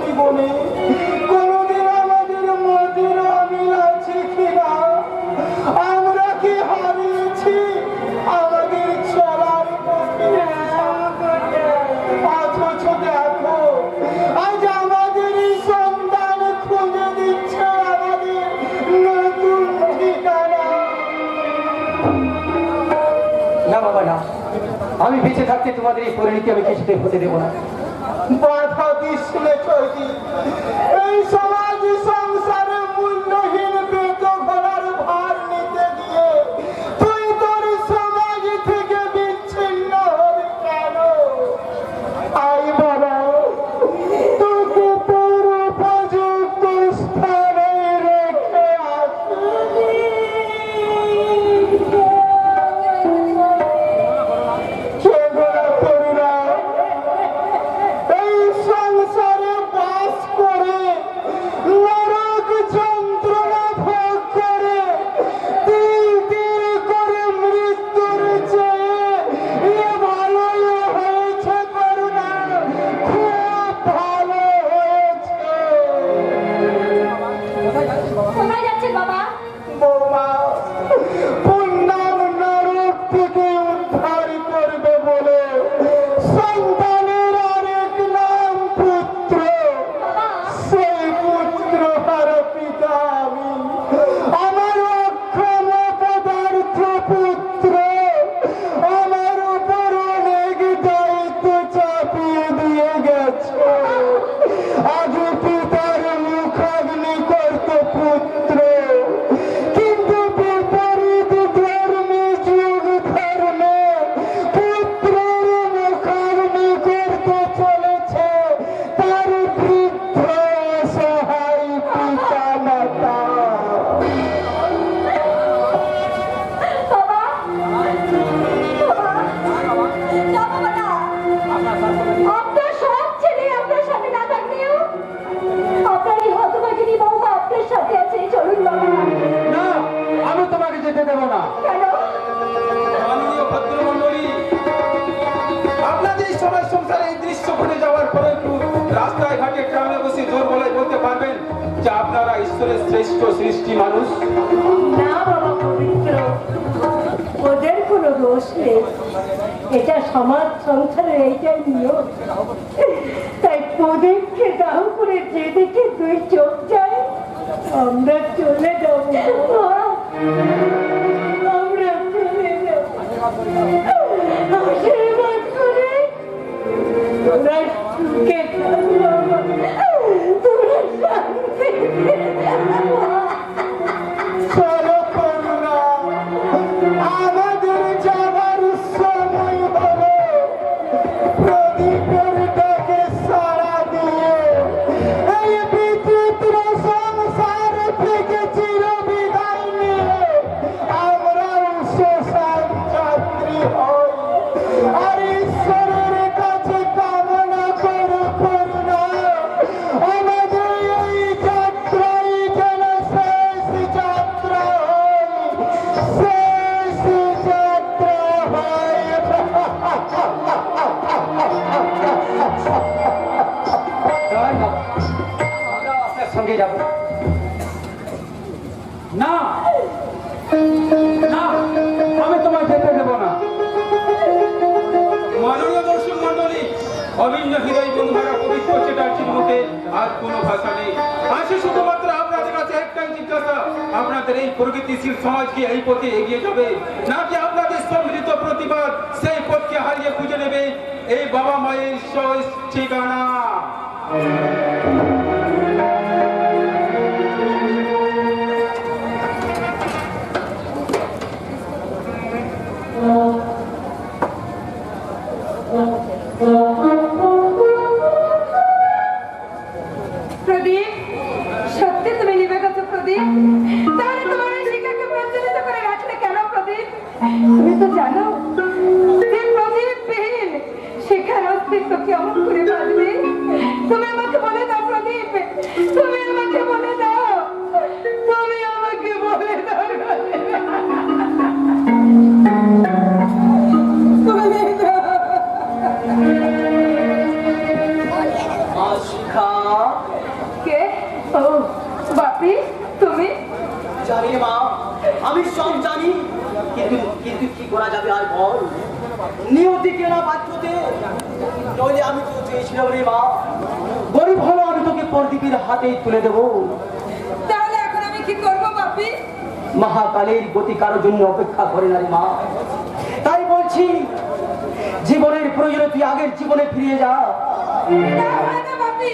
জীবনে কোনদিন আমাদের মধ্যে মিল আছে কিনা? আমরা কি হারিয়েছি আমাদের চলার অথচ দেখো আজ আমাদের সন্তান খুঁজে দিচ্ছে আমাদের নতুন ঠিকানা। না বাবা না, আমি বেঁচে থাকতে তোমাদের এই পরিণতি আমি কিছুতেই হতে দেবো না। বাধা দিস না চৈতি, এই সমাজ সংসারে মূল্যহীন বেত ঘোড়ার ভার নিতে গিয়ে তুই তোর সমাজ থেকে বিচ্ছিন্ন হবি কেন? আই বাবা, তোকে তোর উপযুক্ত স্থানে রেখে আসি। এই সংসারে বাস করে নরক দেব না। কেন? মাননীয় ভদ্রমণ্ডলী, আপনাদের সমাজ সংসারে এই দৃশ্য ঘটে যাওয়ার পরে একটু রাস্তায় ঘাটে ট্রামে বসে জোর গলায় বলতে পারবেন যে আপনারা ঈশ্বরের শ্রেষ্ঠ সৃষ্টি মানুষ? না বাবা পবিত্র, ওদের কোনো দোষ নেই, এটা সমাজ সংসারের এইটাই নিয়ম। তাই প্রদীপকে দাহ করে যেদিকে দুই চোখ যায় আমরা চলে যাবো, আমরা চলে যাবো। আশীর্বাদ করে তোরা সুখে থাক বাবা, তোরা শান্তিতে থাক। চলো করুণা, আমাদের যাবার সময় হলো। প্রদীপের ডাকে সাড়া দিয়ে এই বিচিত্র সংসার থেকে চিরবিদায় নিয়ে আমরা শ্মশান যাত্রী হই। আর ঈশ্বরের কাছে কামনা করো করুণা, আমাদের এই যাত্রাই যেন শেষ যাত্রা হয়, শেষ যাত্রা হয়। দাঁড়ান বাবা, আমরা আপনার সঙ্গে যাব। না না, আমি তোমায় যেতে দেব না। মাননীয় দর্শক মন্ডলী, অভিন্ন হৃদয় বন্ধুরা পবিত্র চ্যাটার্জির মুখে আর কোনো ভাষা নেই। আছে শুধুমাত্র আপনাদের কাছে একটাই জিজ্ঞাসা, আপনাদের এই প্রগতিশীল সমাজ কি এই পথে এগিয়ে যাবে, নাকি আপনাদের সম্মিলিত প্রতিবাদ সেই পথকে হারিয়ে খুঁজে নেবে এই বাবা মায়ের শেষ ঠিকানা? প্রদীপ, সত্যি তুমি নিবে গেছো প্রদীপ? তাহলে তোমার এই শিক্ষাকে প্রজ্বলিত করে রাখলে কেন প্রদীপ? তুমি তো জানো যে প্রদীপবিহীন শিক্ষার অস্তিত্ব কেমন করে বাঁচবে। তুমি আমাকে বলে দাও প্রদীপ, তুমি আমাকে বলে দাও, তুমি আমাকে বলে দাও বলে দাও। আশিখা, কে? ও বাপি, তুমি? জানি মা, আমি সব জানি, কিন্তু কিন্তু কি করা যাবে আর বল। নিয়তি কেনা বাধ্যতে, নইলে আমি তো চেয়েছিলাম রে মা, গরিব হলো আমি তোকে প্রদীপের হাতেই তুলে দেবো। তাহলে এখন আমি কি করবো বাপি? মহাকালের গতি কারোর জন্য অপেক্ষা করে না রে মা। তাই বলছি, জীবনের প্রয়োজনে তুই আগের জীবনে ফিরে যা। না হয় না বাপি,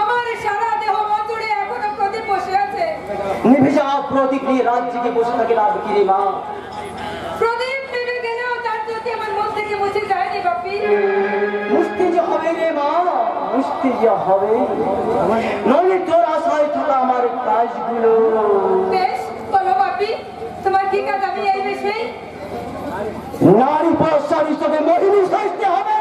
আমার সারা দেহ মন জুড়ে এখনো প্রদীপ বসে আছে। নিভে যা প্রদীপ নিয়ে রাজ্যকে বসে থাকে লাভ কি রে মা। প্রদীপ নিভে গেলেও তার জ্যোতি আমার মন থেকে মুছে যায়নি বাপি। মুক্তি যে হবে রে মা, মুক্তি যে হবে, নইলে তোর আশায় থাকা আমার কাজগুলো। বেশ বলো বাপি, তোমার কি কাজ আমি এই বিষয়ে? নারী পুরস্কার হিসেবে মহিনী সাজতে হবে,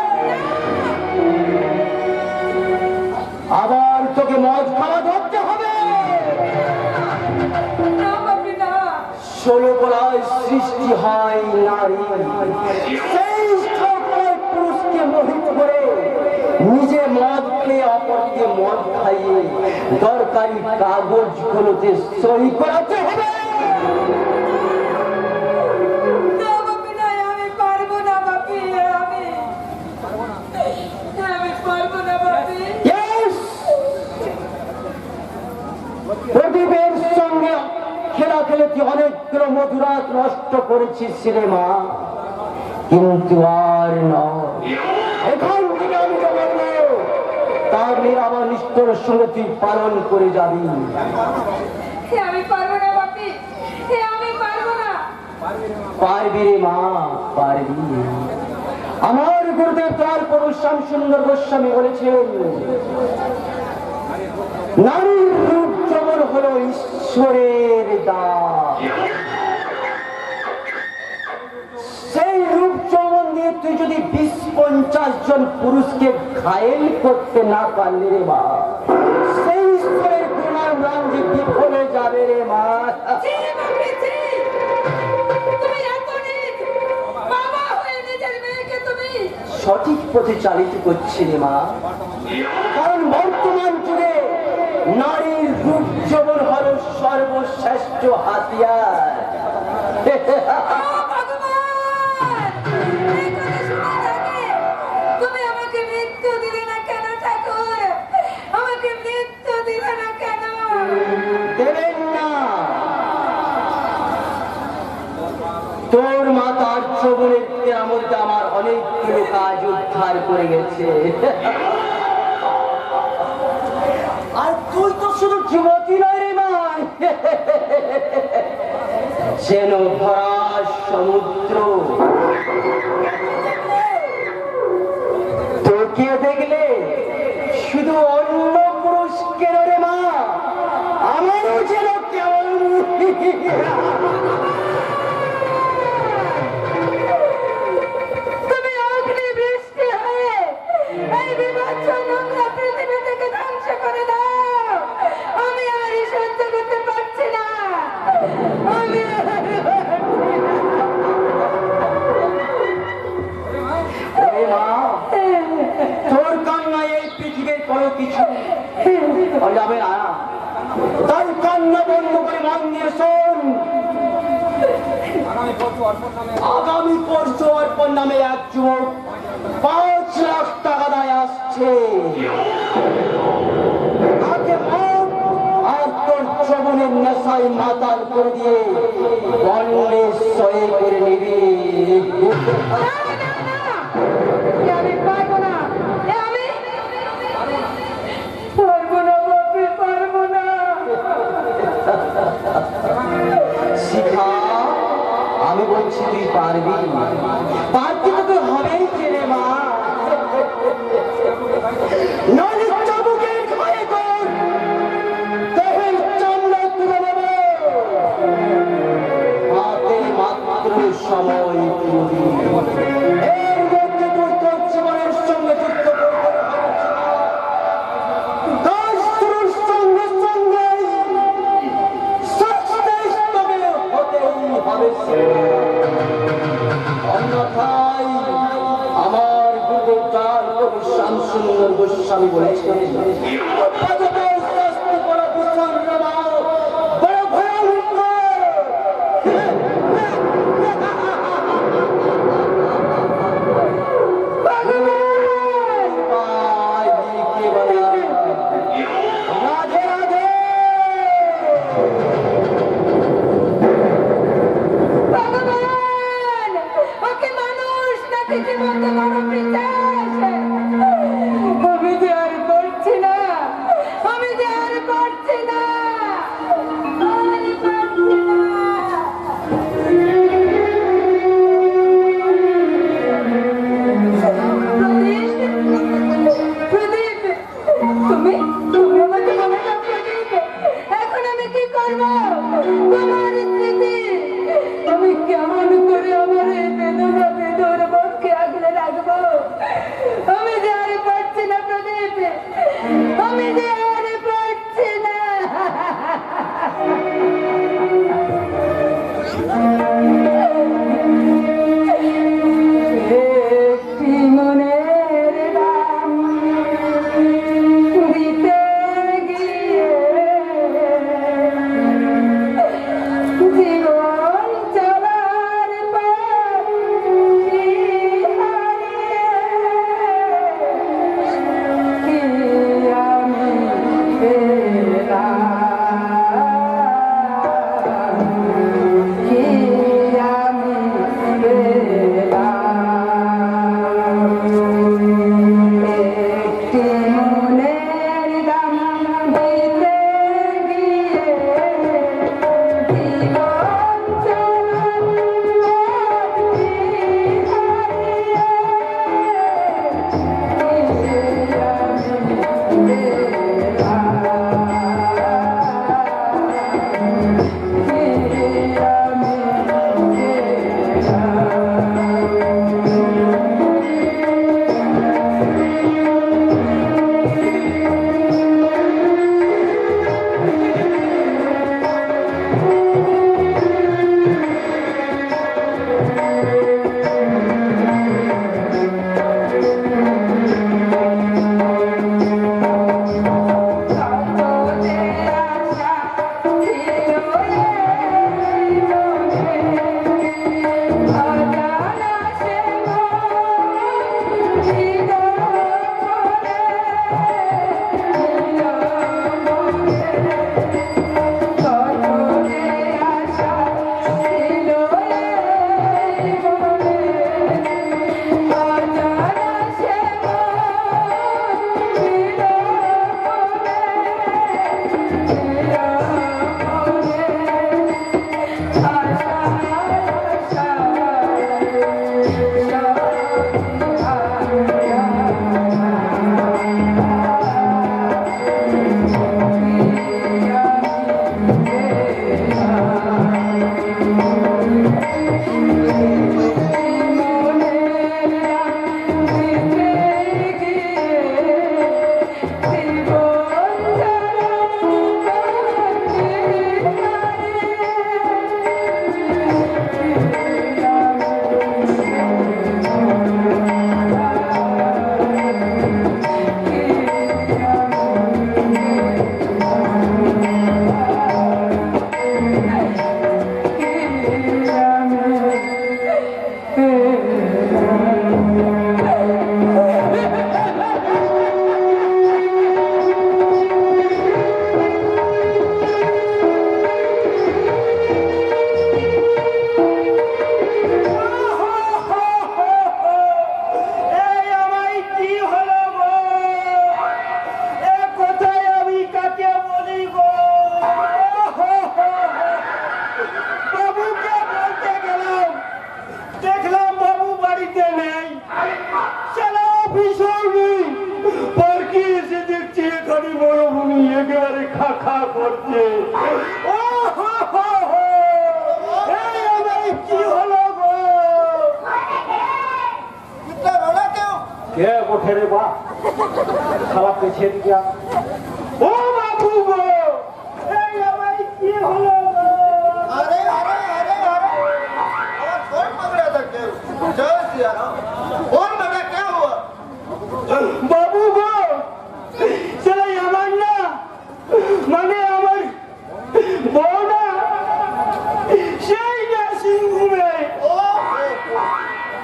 আবার তোকে মদ খাওয়া ধরতে হবে। না বাপি না, 16 কলায় সৃষ্টি হয় নারী, সেই সকল পুরুষকে মোহিত করে নিজে মদ খেয়ে অপরকে মদ খাইয়ে দরকারি কাগজগুলোতে সই করাতে হবে। না বাপি না, আমি পারবো না বাপি, আমি পারবো না বাপি। Yes! প্রদীপের সঙ্গে খেলা খেলে তুই অনেকগুলো মধুরাত নষ্ট করেছিস রে মা, কিন্তু আর নয়। এখন থেকে আমি তো বলবো, তার নিরাময় নিষ্ঠুর সঙ্গে তুই পালন করে যাবি। আমি পারবো না বাপি, আমি পারবো না। পারবি রে মা, পারবি। আমার গুরুদেব তার পুরুষ শ্যামসুন্দর গোস্বামী বলেছেন, নারীর রূপ যৌবন হলো ঈশ্বরের দান। সেই রূপ যৌবন দিয়ে তুই যদি 20-50 জন পুরুষকে ঘায়েল করতে না পারলে রে মা, সেই ঈশ্বরের গুণার নাম যে বিফলে যাবে রে মা। ছি বাপি, ছি। পথে চালিত করছে রে মা। কারণ বর্তমান যুগে নারীর রূপ যৌবন হল সর্বশ্রেষ্ঠ হাতিয়ার। তুমি আমাকে মৃত্যু দিলে না কেন ঠাকুর? আমাকে মৃত্যু দিলে না কেন? দেবেন না। তোর মা তার যৌবনের মধ্যে আমার অনেকগুলো কাজ উদ্ধার করে গেছে। আর তুই তো শুধু যুবতী নয় রে মা, যেন ভরা সমুদ্র। তোকে দেখলে শুধু অন্য পুরুষ কেন রে মা, আমারও যেন কেমন তুমি অগ্নি বৃষ্টি হয়ে এই বিভৎস নোংরা পৃথিবী থেকে ধ্বংস করে দাও। আমি আর সহ্য করতে পারছি না। আমি রে মা, তোর কান্নায় এই পৃথিবীর কোনো কিছু যাবে না। তাই কান্না বন্ধ করে মন দিয়ে শোন। আগামী পরশু অর্পণ নামে এক যুবক 5 লাখ টাকা দায় আসছে। তাকে মত আর তোর যৌবনের নেশায় মাতাল করে দিয়ে বন্যে সয়ে করে নিবি। আমি পারবো না। আমি পারবো না বাপরে, পারবো না। শিখা, আমি বলছি তুই পারবি। পারতে তো তোর হবেই রে মা। নইলে চাবুকের ঘরে তোর দেহের চামড়া তুলে নেবে। হাতে মাত্র সময় দিবি। এর মধ্যে তোর তোর জীবনের সঙ্গে যুক্ত করতে পারছি না। কাজ শুরুর সঙ্গে সঙ্গে সাকসেস তবে হতেই হবে। অন্যথায় আমার গুরু চার কবি শামসুন্দর গোস্বামী বলেছেন, শাস্তি বড় প্রচন্ড বড় ভয়ঙ্কর। রাধে রাধে। ভগবান, ওকে মানুষ নাকি জীবন্ত মানব পিশাচ? আমি যে আর করছি না। কে ওঠে রে বা শালা পেছে দিয়া ও বাবু গো এই আমার কি হলো গো? अरे अरे अरे अरे और कौन पकड़ा था क्या जय सिया राम कौन बेटा क्या हुआ বাবু গো সেলাই আমার না মানে আমার বউ না সেই নার্সিং হোমে ओ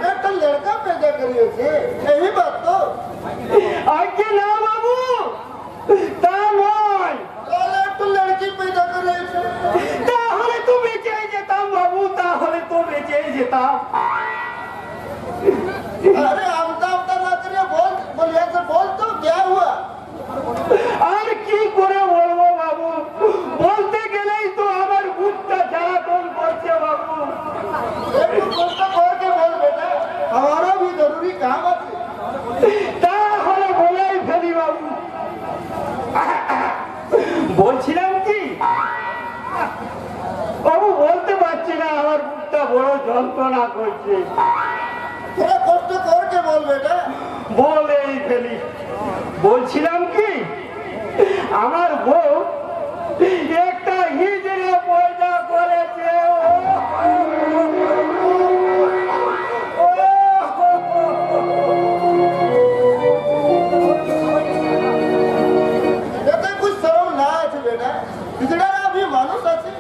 ये तो लड़का पैदा करिए थे यही बात तो আজকে না বাবু তা নয় अरे तो लड़की पैदा करिए थे তাহলে তো বেঁচে যেতাম বাবু তাহলে তো বেঁচে যেতাম अरे आमता आमता ना करिए बोल बोलिए से बोल तो क्या हुआ আর কি করে বলবো বাবু বলতে গেলেই তো আমার বুকটা জ্বালাতন করছে বাবু एक तो बोल तो और के बोल बेटा हमारा भी जरूरी काम है তাহলে বলেই ফেলি বাবু বলছিলাম কি বাবু বলতে পারছি না আমার বুকটা বড় যন্ত্রণা করছে थोड़ा कष्ट कर के बोल बेटा বলেই ফেলি বলছিলাম কি আমার বউ একটা হিজড়ে পয়দা করেছে এতে कुछ शर्म না আছে বেটা বিছড়া আমি মানুষ আছে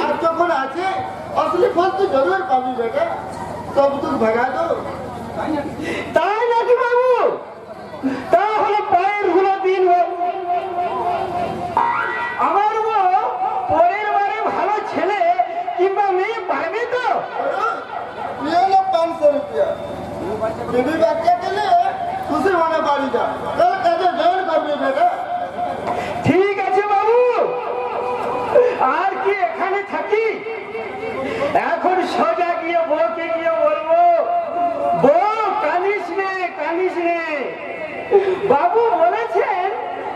আর যখন আছে असली फल तो जरूर पाबी बेटा सब तुम भगा दो তাই নাকি বাবু তাহলে পায়ের গুলো দিন বাবু আমার বউ পরের বারে ভালো ছেলে কিংবা মেয়ে পাবে তো ये लो 500 रुपया बीबी बच्चे के लिए खुशी होने वाली जा कल कैसे जोर कर भी बेटा ঠিক আছে বাবু আর কি এখানে থাকি এখন সোজা গিয়ে বউকে গিয়ে বলবো বউ কানিস নে বাবু বলেছেন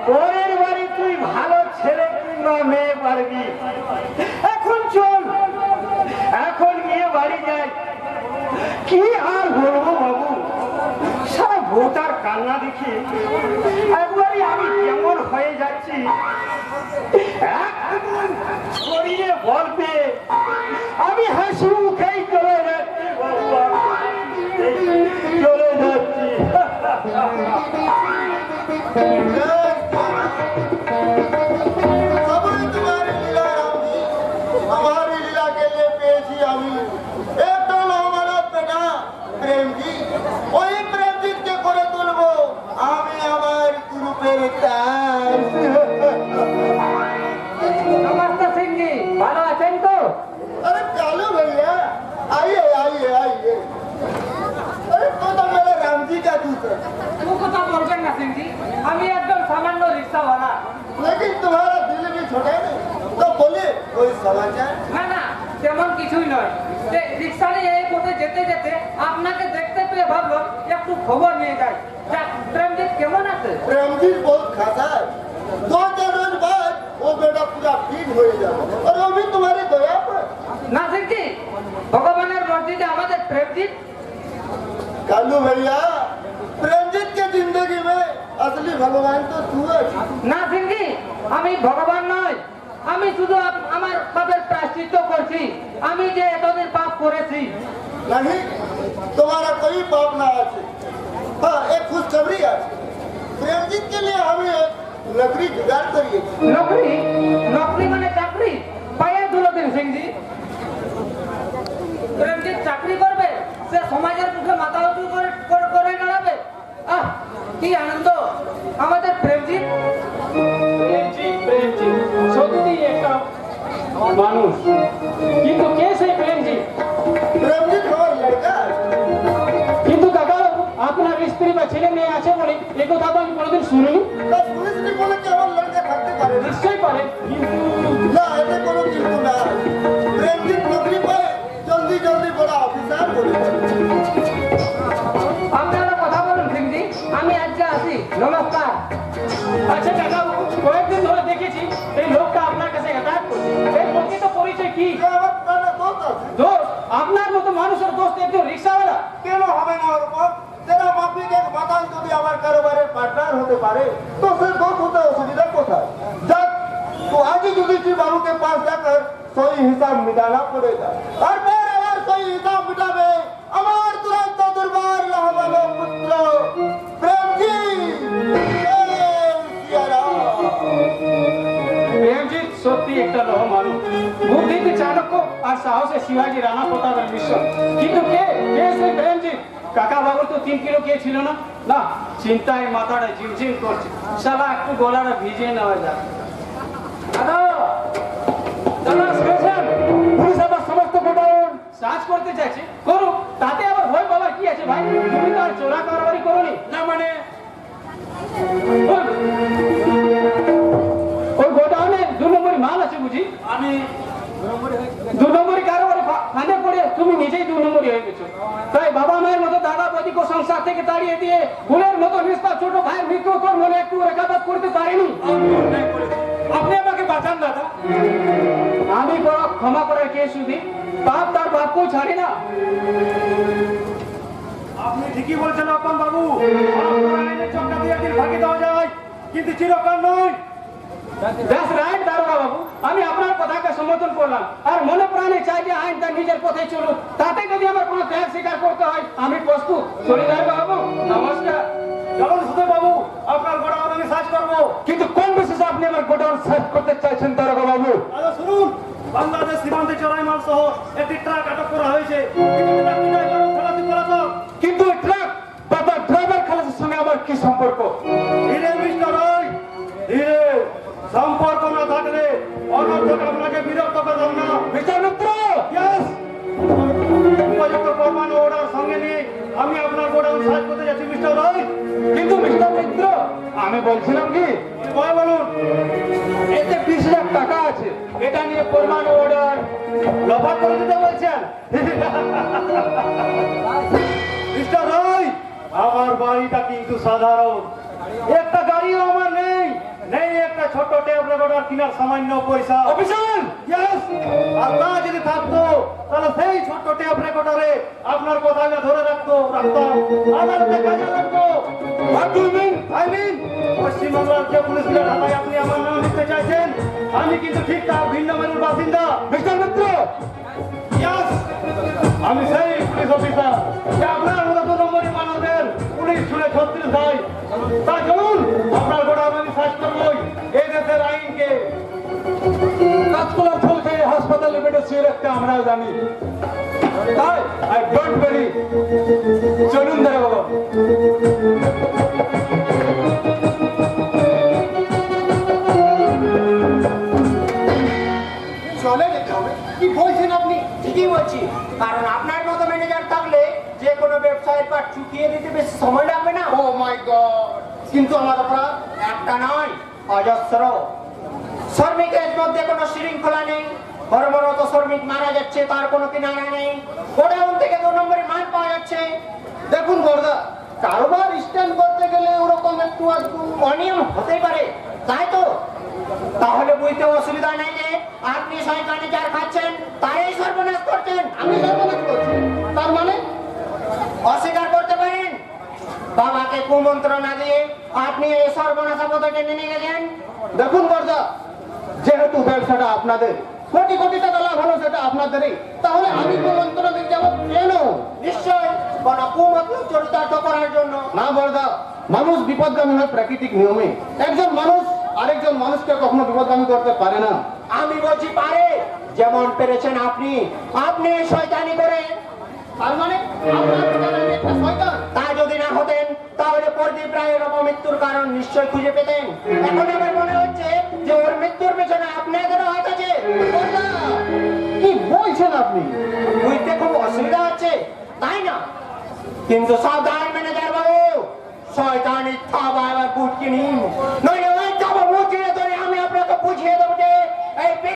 পরের বাড়ি তুই ভালো ছেলে কিংবা মেয়ে পারবি এখন চল এখন গিয়ে বাড়ি যাই কি আর বলবো বাবু সারা বউটার কান্না দেখি একবারই আমি কেমন হয়ে যাচ্ছি একদম শরীরে বল পেয়ে আমি হাসি মুখেই চলে যাচ্ছি বাবা চলে যাচ্ছি सबरी तुम्हारी लीला राम जी हमारी लीला के लिए पेशी अभी एक तो हमारा बेटा प्रेम जी वही प्रेम जी के करे तुलबो আমি আমার গ্রুপের তাই নমস্কার সিংজি ভালো আছেন তো अरे कालू भैया आइए आइए आइए अरे तो मेरा राम जी का दूत है ও কথা বলবেন না সিংজি আমি একদম সামান্য রিক্সাওয়ালা लेकिन तुम्हारा दिल भी छोटा है तो बोलिए कोई समाचार না না তেমন কিছুই নয় যে রিক্সা নিয়ে এই পথে যেতে যেতে আপনাকে দেখতে পেয়ে ভাবলাম একটু খবর নিয়ে যাই যাক প্রেমজিৎ কেমন আছে प्रेमजीत बहुत खाता है 2-4 रोज बाद वो बेटा पूरा फिट हो जाएगा और वो भी तुम्हारी दया पर না সিংজি ভগবানের মর্জিতে আমাদের প্রেমজিৎ कालू भैया प्रेमजीत के जिंदगी में असली भगवान तो तू है না সিংজি আমি ভগবান নয় আমি শুধু আমার পাপের প্রায়শ্চিত্ত করছি আমি যে এতদিন পাপ করেছি नहीं तुम्हारा कोई पाप ना आछे हाँ एक खुशखबरी आज प्रेमजीत के लिए हमें एक लकड़ी जुगाड़ करिए নকরি নকরি মানে চাকরি পায়ে ধুলো দিন সিংজি প্রেমজিৎ চাকরি করবে সে সমাজের মুখে মাথা উঁচু করে দাঁড়াবে আহ কি আনন্দ আমাদের প্রেমজিৎ প্রেমজি সত্যি একটা মানুষ কিন্তু কে সেই প্রেমজি प्रेमजीत हमारा लड़का है কিন্তু কাকা আপনার স্ত্রী বা ছেলে মেয়ে আছে বলে এই কথা তো আমি কোনোদিন শুনিনি बस पुलिस ने बोला कि हमारा लड़का थकते पारे নিশ্চয়ই পারে ना ऐसे कोनो किंतु ना प्रेमजीत नौकरी पाए जल्दी जल्दी बड़ा ऑफिसर बोले আপনারা কথা বলুন সিংজি আমি আজকে আসি নমস্কার আচ্ছা কাকা কয়েকদিন ধরে দেখেছি এই লোকটা আপনার কাছে যাতায়াত করছে এই প্রকৃত পরিচয় কি ये हमारा पुराना दोस्त है দোষ আপনার মতো মানুষের দোস্ত একজন রিক্সাওয়ালা কেন হবে না ওর উপর तेरा হতে পারে, তো সে দোষ হতে অসুবিধা কোথায়? যাক, तो आज ही युधिष्ठिर बाबू के पास जाकर सही हिसाब मिटाना पड़ेगा और फिर अगर सही हिसाब मिटावे अमर तुरंत दरबार लहवालो पुत्र प्रेम जी जय सिया राम। প্রেমজিৎ সত্যি একটা রহ মানুষ, বুদ্ধিতে চাণক্য আর সাহসে শিবাজি রানা প্রতাপের মিশ্রণ। কিন্তু কে কে সেই প্রেমজিৎ? কাকা বাবুর তো 3 কিলো কে ছিল না? না, চিন্তায় মাথাটা ঝিমঝিম করছে। শালা একটু গলাটা ভিজিয়ে নেওয়া যাক। দাদা দাদা শুনেছেন পুলিশ আবার সমস্ত গোডাউন সার্চ করতে চাইছে। করুক, তাতে আবার ভয় পাওয়ার কি আছে ভাই? তুমি তো আর চোরা কারবারি করোনি না। মানে ওই গোডাউনে 2 নম্বরি মাল আছে বুঝি? আমি 2 নম্বরি কারবারি ফাঁদে পড়ে তুমি নিজেই 2 নম্বরি হয়ে গেছো। তাই বাবা মায়ের মতো দাদা বৌদিকে সংসার থেকে তাড়িয়ে দিয়ে ফুলের মতো নিষ্পাপ ছোট ভাইয়ের মৃত্যু তোর মনে একটু রেখাপাত করতে পারিনি। আপনি আমাকে বাঁচান দাদা। আমি বড় ক্ষমা করার কে শুধু পাপ তার বাপকেও ছাড়ি না। আপনি ঠিকই বলছেন আপন বাবু, চক্কা দিয়ে একদিন ফাঁকি দেওয়া যায় কিন্তু চিরকাল নয়। That's right, দারোগা বাবু, আমি আপনার কথাকে সমর্থন করলাম আর মনে প্রাণে চাই যে আইন তার নিজের পথে চলুক। তাতে যদি আমার কোনো ত্যাগ স্বীকার করতে হয় আমি প্রস্তুত। চলে যাই বাবু, নমস্কার। চলুন সুধীর বাবু, আপনার গোডাউন আমি সার্চ করবো। কিন্তু কোন বিশেষে আপনি আমার গোডাউন সার্চ করতে চাইছেন দারোগা বাবু? আচ্ছা শুনুন, বাংলাদেশ সীমান্তে চোরাই মাল সহ একটি ট্রাক আটক করা হয়েছে। কিন্তু ট্রাকটি ড্রাইভার খালাসি পলাতক। কিন্তু ওই ট্রাক বাবা ড্রাইভার খালাসের সঙ্গে আমার কি সম্পর্ক? ধীরে মিস্টার রায়, ধীরে। সম্পর্ক না থাকলে অনর্থক আপনাকে বিরক্ত করলাম না। মিস্টার মিত্র, ইয়েস, উপযুক্ত প্রমাণ ও অর্ডার সঙ্গে নিয়ে আমি আপনার গোডাউন সার্চ করতে যাচ্ছি মিস্টার রায়। কিন্তু মিস্টার মিত্র আমি বলছিলাম কি ভয় বলুন। এতে 20,000 টাকা আছে, এটা নিয়ে প্রমাণ অর্ডার লফা করে দিতে বলছেন? মিস্টার রায়, আমার বাড়িটা কিন্তু সাধারণ। একটা গাড়িও আমার নেই, নেই একটা ছোট টেপ রেকর্ডার কেনার সামান্য পয়সা। অফিসার ইয়েস, আর তা যদি থাকতো তাহলে সেই ছোট্ট টেপ রেকর্ডারে আপনার কথা আমি ধরে রাখতাম আদালতে কাজে লাগতো। What do you mean? I mean, পশ্চিমবাংলার যে পুলিশ ঢাকায় আপনি আমার নাম লিখতে চাইছেন, আমি কিন্তু ঠিক তার ভিন্ন মেরুর বাসিন্দা। মিস্টার মিত্র, ইয়েস, আমি সেই পুলিশ অফিসার যে আপনার মতো 2 নম্বরি মানবের পুলিশ শুনে 36 ভাই। তা চলুন, আপনার গোডাউন আমি সার্চ করবই। এই দেশের আইনকে কাজকলার ফলকে হাসপাতালে বেডে শুয়ে রাখতে আমরাও জানি, তাই আই ডোন্ট ভেরি। চলুন দাঁড়া বাবা। চলে যেতে হবে। কি বলছেন আপনি? ঠিকই বলছি, কারণ আপনার মতো ম্যানেজার থাকলে যে কোনো ব্যবসায়ের পাট চুকিয়ে দিতে বেশি সময় লাগবে না। ও মাই গড! কিন্তু আমার অপরাধ একটা নয়, অজস্র। শ্রমিকের মধ্যে কোনো শৃঙ্খলা নেই, কর্মরত শ্রমিক মারা যাচ্ছে, তার কোনো কিনারা নেই। গোডাউন থেকে 2 নম্বরে মাল পাওয়া যাচ্ছে। দেখুন বর্দা, কারোবার স্ট্যান্ড করতে গেলে ওরকম একটু অনিয়ম হতেই পারে, তাই তো? তাহলে বুঝতে অসুবিধা নেই যে আপনি শয়তানি যার খাচ্ছেন তারই সর্বনাশ করছেন। আমি সর্বনাশ করছি তার মানে অস্বীকার করতে পারেন? বাবাকে কুমন্ত্রণা দিয়ে আপনি এই সর্বনাশা পথে নিয়ে গেছেন। দেখুন বর্দা, যেহেতু ব্যবসাটা আপনাদের, কোটি কোটি টাকা লাভ হলো সেটা আপনাদেরই, তাহলে আমি কুমন্ত্রণা দিতে যাব কেন? নিশ্চয় কোন কুমতলব চরিতার্থ করার জন্য না বর্দা। মানুষ বিপদগামী হয় প্রাকৃতিক নিয়মে। একজন মানুষ আরেকজন মানুষকে কখনো বিপদগামী করতে পারে না। আমি বলছি পারে, যেমন পেরেছেন আপনি। আপনি শয়তানি করে, তার মানে আপনার ভিতরে আমি একটা শয়তান। তা যদি না হতেন তাহলে প্রদীপ রায়ের অপমৃত্যুর কারণ নিশ্চয় খুঁজে পেতেন। এখন আমার মনে হচ্ছে যে ওর মৃত্যুর পেছনে আপনাদেরও হাত আছে। কি বলছেন আপনি? বুঝতে খুব অসুবিধা হচ্ছে, তাই না? কিন্তু সাবধান ম্যানেজার বাবু, শয়তানি থাবা এবার বুটকে নিন, নইলে